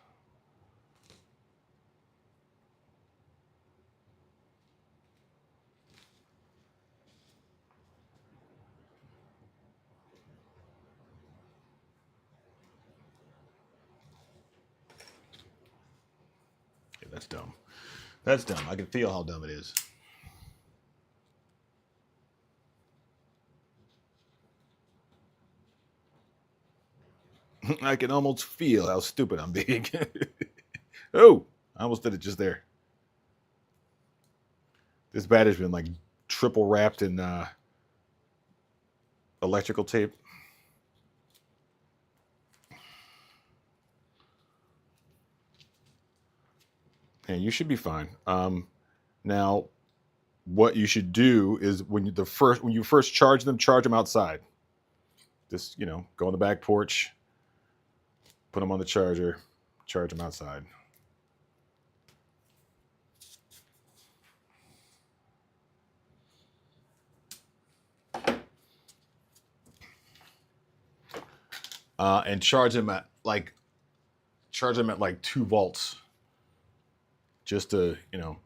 Yeah, that's dumb. That's dumb. I can feel how dumb it is. I can almost feel how stupid I'm being. Oh, I almost did it just there. This battery's been like triple wrapped in electrical tape. And you should be fine. Now, what you should do is when you first charge them outside. Just, you know, go on the back porch, put them on the charger, charge them outside. And charge them at like 2 volts, just to, you know,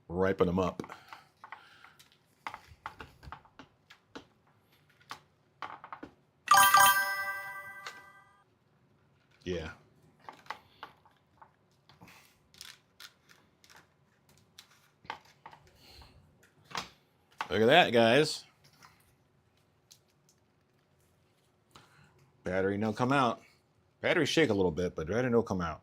ripen them up. Yeah. Look at that, guys. Battery no come out. Battery shake a little bit, but battery no come out.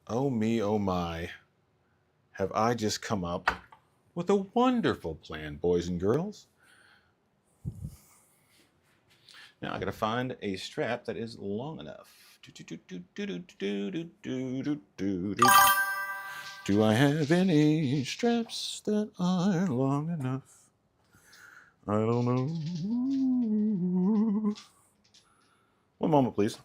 Oh me, oh my. Have I just come up with a wonderful plan, boys and girls. Now I gotta find a strap that is long enough Do I have any straps that are long enough? I don't know. One moment, please.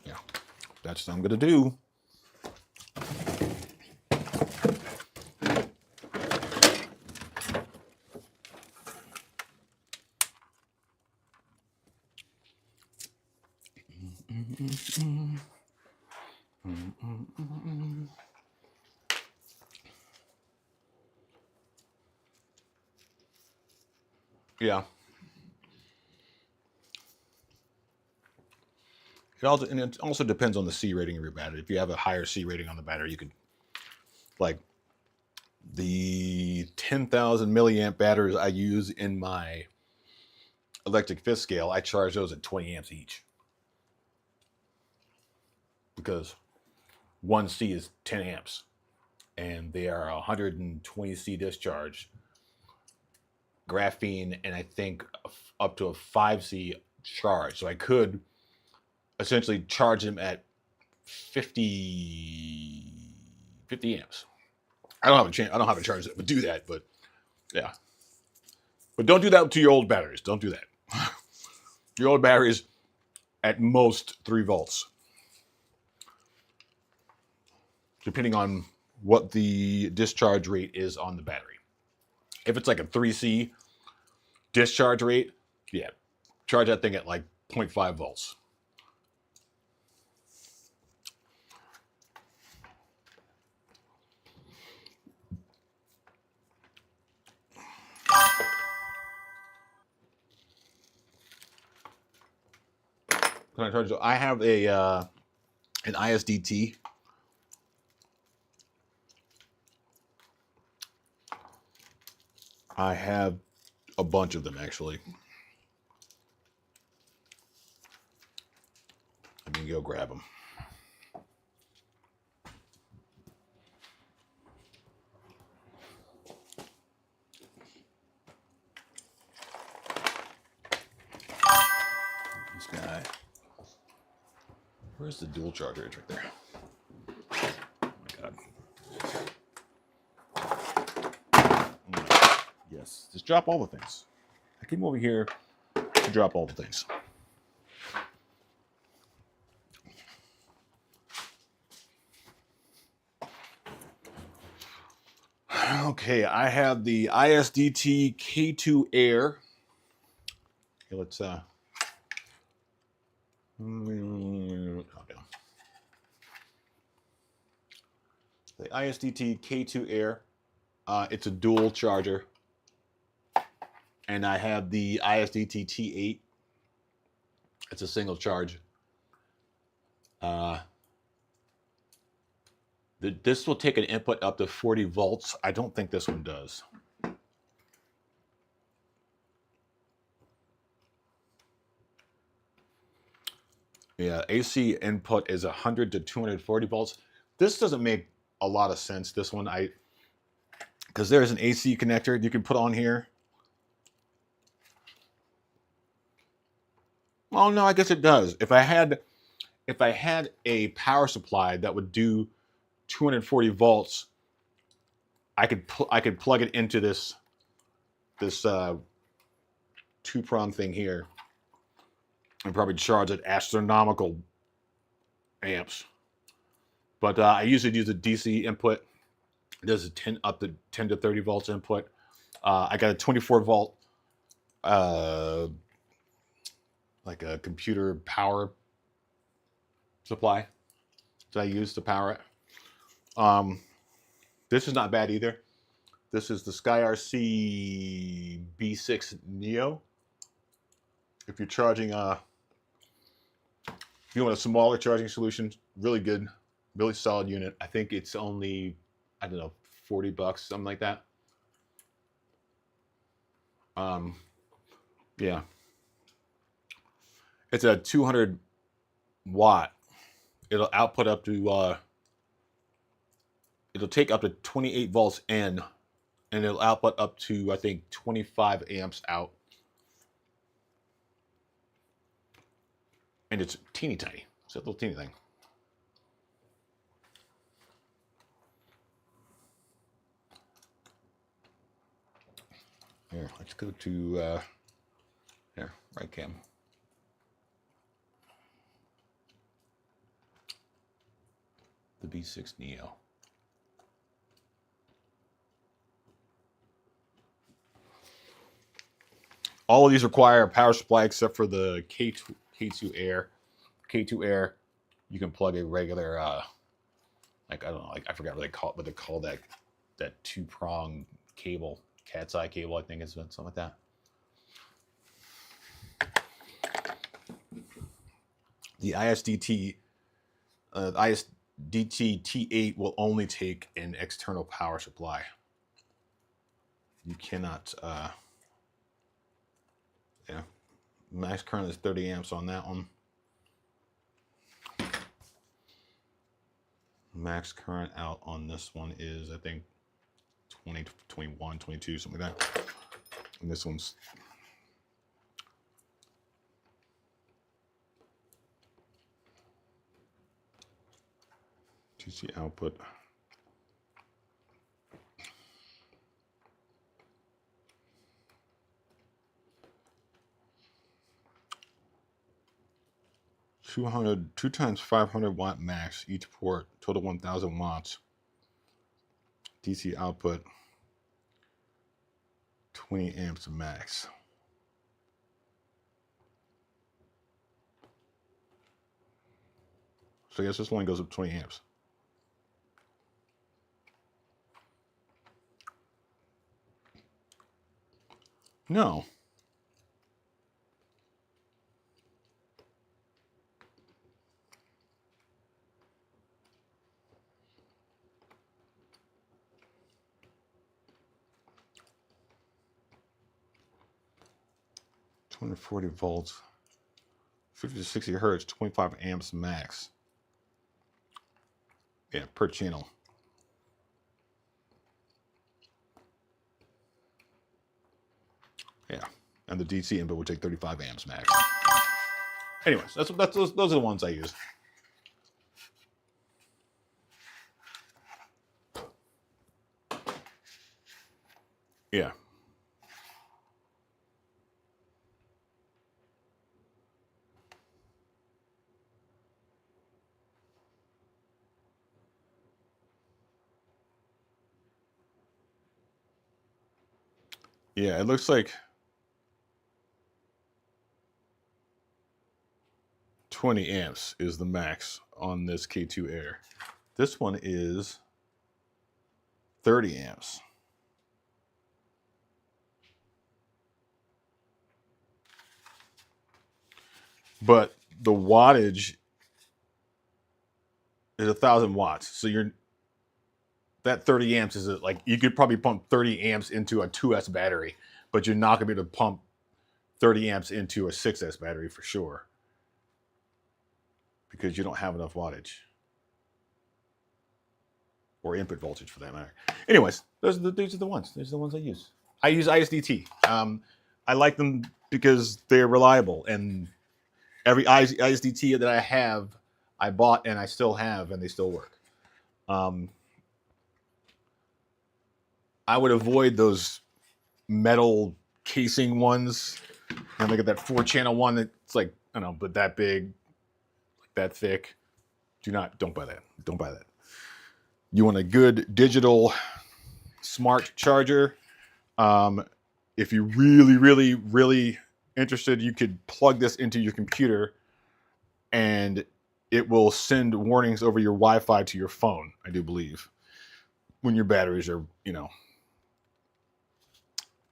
Yeah, that's what I'm gonna do. Yeah. It also depends on the C rating of your battery. If you have a higher C rating on the battery, you could, like, the 10,000 milliamp batteries I use in my electric fifth scale, I charge those at 20 amps each. Because 1C is 10 amps. And they are 120C discharge, graphene, and I think up to a 5C charge. So I could essentially charge them at 50 amps. I don't have a charge that would do that, but yeah. But don't do that to your old batteries. Don't do that. Your old batteries, at most 3 volts, depending on what the discharge rate is on the battery. If it's like a 3C discharge rate, yeah, charge that thing at like 0.5 volts. Can I charge? I have an ISDT. I have a bunch of them actually. Let me go grab them. This guy. Where's the dual charger? It's right there. Oh my god. Yes. Just drop all the things. I came over here to drop all the things. Okay, I have the ISDT K2 Air. Okay, let's calm down. The ISDT K2 Air. It's a dual charger. And I have the ISDT T8. It's a single charge. This will take an input up to 40 volts. I don't think this one does. Yeah, AC input is 100 to 240 volts. This doesn't make a lot of sense, this one. Because there's an AC connector you can put on here. Oh no, I guess it does. If I had if I had a power supply that would do 240 volts, I could plug it into this two-prong thing here and probably charge at astronomical amps. But I usually use a DC input. There's up to 10 to 30 volts input. I got a 24 volt like a computer power supply that I use to power it. This is not bad either. This is the SkyRC B6 Neo. If you're charging, if you want a smaller charging solution, really good, really solid unit. I think it's only, I don't know, $40, something like that. Yeah. It's a 200 watt. It'll output up to, it'll take up to 28 volts in, and it'll output up to, I think, 25 amps out. And it's teeny tiny. It's a little teeny thing. Here, let's go to, here, right cam. The B6 Neo. All of these require a power supply except for the K2 Air. K2 Air, you can plug a regular, like, I don't know, like, I forgot what they call that two-prong cable, cat's eye cable, I think it's something like that. The ISDT T8 will only take an external power supply. You cannot, yeah, max current is 30 amps on that one. Max current out on this one is, I think, 20, 21, 22, something like that. And this one's DC output. Two times 500 watt max, each port, total 1000 watts. DC output, 20 amps max. So I guess this one goes up 20 amps. No. $240 volts, 50 to 60 hertz, 25 amps max. Yeah, per channel. Yeah, and the DC input would take 35 amps max. Anyways, those are the ones I use. Yeah. Yeah, it looks like 20 amps is the max on this K2 Air. This one is 30 amps. But the wattage is 1,000 watts. So that 30 amps is like, you could probably pump 30 amps into a 2S battery, but you're not gonna be able to pump 30 amps into a 6S battery for sure, because you don't have enough wattage or input voltage for that matter. Anyways, these are the ones. These are the ones I use. I use ISDT. I like them because they're reliable, and every ISDT that I have I bought and I still have, and they still work. I would avoid those metal casing ones. And look at that 4-channel one that's like, I don't know, but that big, like that thick. Don't buy that. Don't buy that. You want a good digital smart charger. If you're really, really, really interested, you could plug this into your computer and it will send warnings over your Wi-Fi to your phone, I do believe, when your batteries are,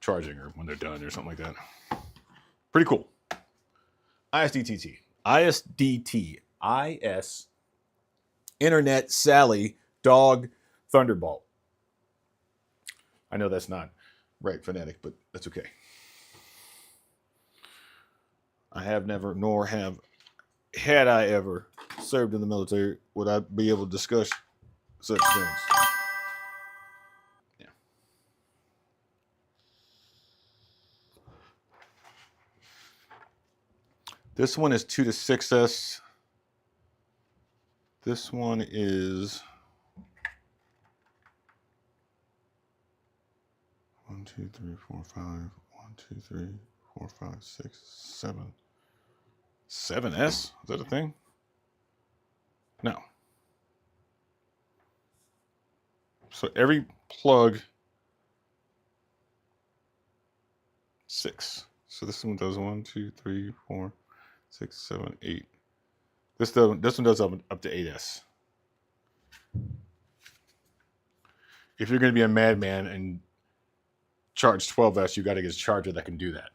charging or when they're done or something like that. Pretty cool. ISDTT. IS Internet Sally Dog Thunderbolt. I know that's not right phonetic, but that's okay. I have never, nor had I ever served in the military, would I be able to discuss such things. Yeah. This one is 2 to 6S. This one is 1, 2, 3, 4, 5. 1, 2, 3, 4, 5, 6, 7. 7S? Is that a thing? No. So every plug 6. So this one does 1, 2, 3, 4, 6, 7, 8. This one does up to 8S. If you're going to be a madman and charge 12S, you got to get a charger that can do that.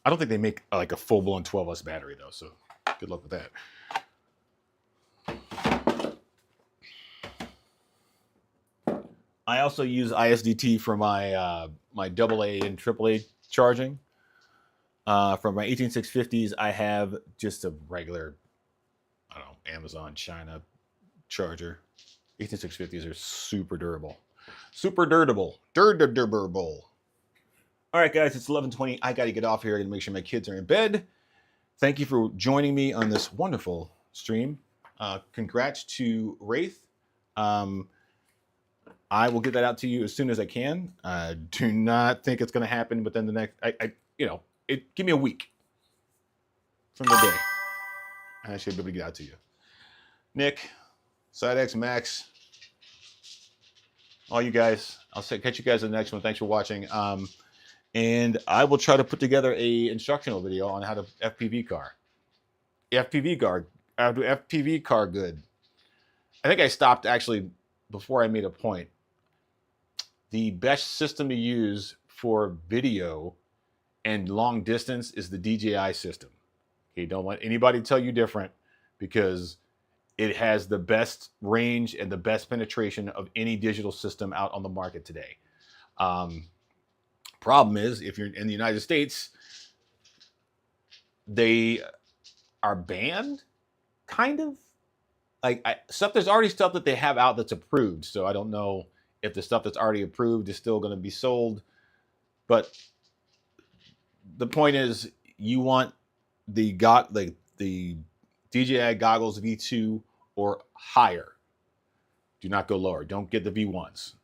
I don't think they make like a full-blown 12S battery though, so good luck with that. I also use ISDT for my my AA and AAA charging. For my 18650s, I have just a regular, I don't know, Amazon China charger. 18650s are super durable. Super durable. Durable. All right, guys, it's 11:20. I got to get off here and make sure my kids are in bed. Thank you for joining me on this wonderful stream. Congrats to Wraith. I will get that out to you as soon as I can. Do not think it's going to happen within the next, give me a week from the day. I should be able to get out to you. Nick, SideX, Max, all you guys. I'll catch you guys in the next one. Thanks for watching. And I will try to put together a instructional video on how to FPV car. FPV car good. I think I stopped actually before I made a point. The best system to use for video and long distance is the DJI system. Okay, don't let anybody tell you different, because it has the best range and the best penetration of any digital system out on the market today. Problem is, if you're in the United States, they are banned, kind of. There's already stuff that they have out that's approved, so I don't know if the stuff that's already approved is still going to be sold. But the point is, you want the DJI goggles V2 or higher. Do not go lower. Don't get the V1s.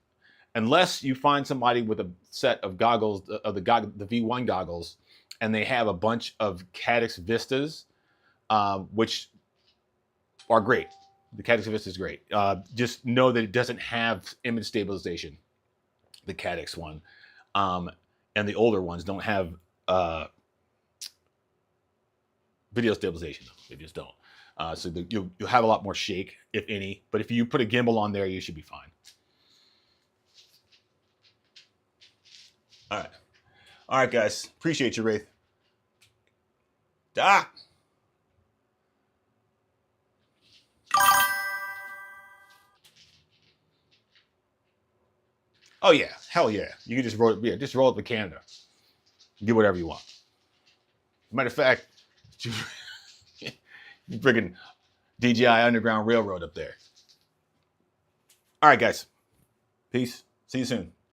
Unless you find somebody with a set of goggles, the V1 goggles, and they have a bunch of Caddx Vistas, which are great. The Caddx Vista is great. Just know that it doesn't have image stabilization, the Caddx one. And the older ones don't have video stabilization. They just don't. So you'll have a lot more shake, if any. But if you put a gimbal on there, you should be fine. All right. All right, guys. Appreciate you, Wraith. Doc. Oh yeah, hell yeah. You can just roll up to Canada. Get whatever you want. Matter of fact, you friggin' DJI Underground Railroad up there. All right, guys. Peace. See you soon.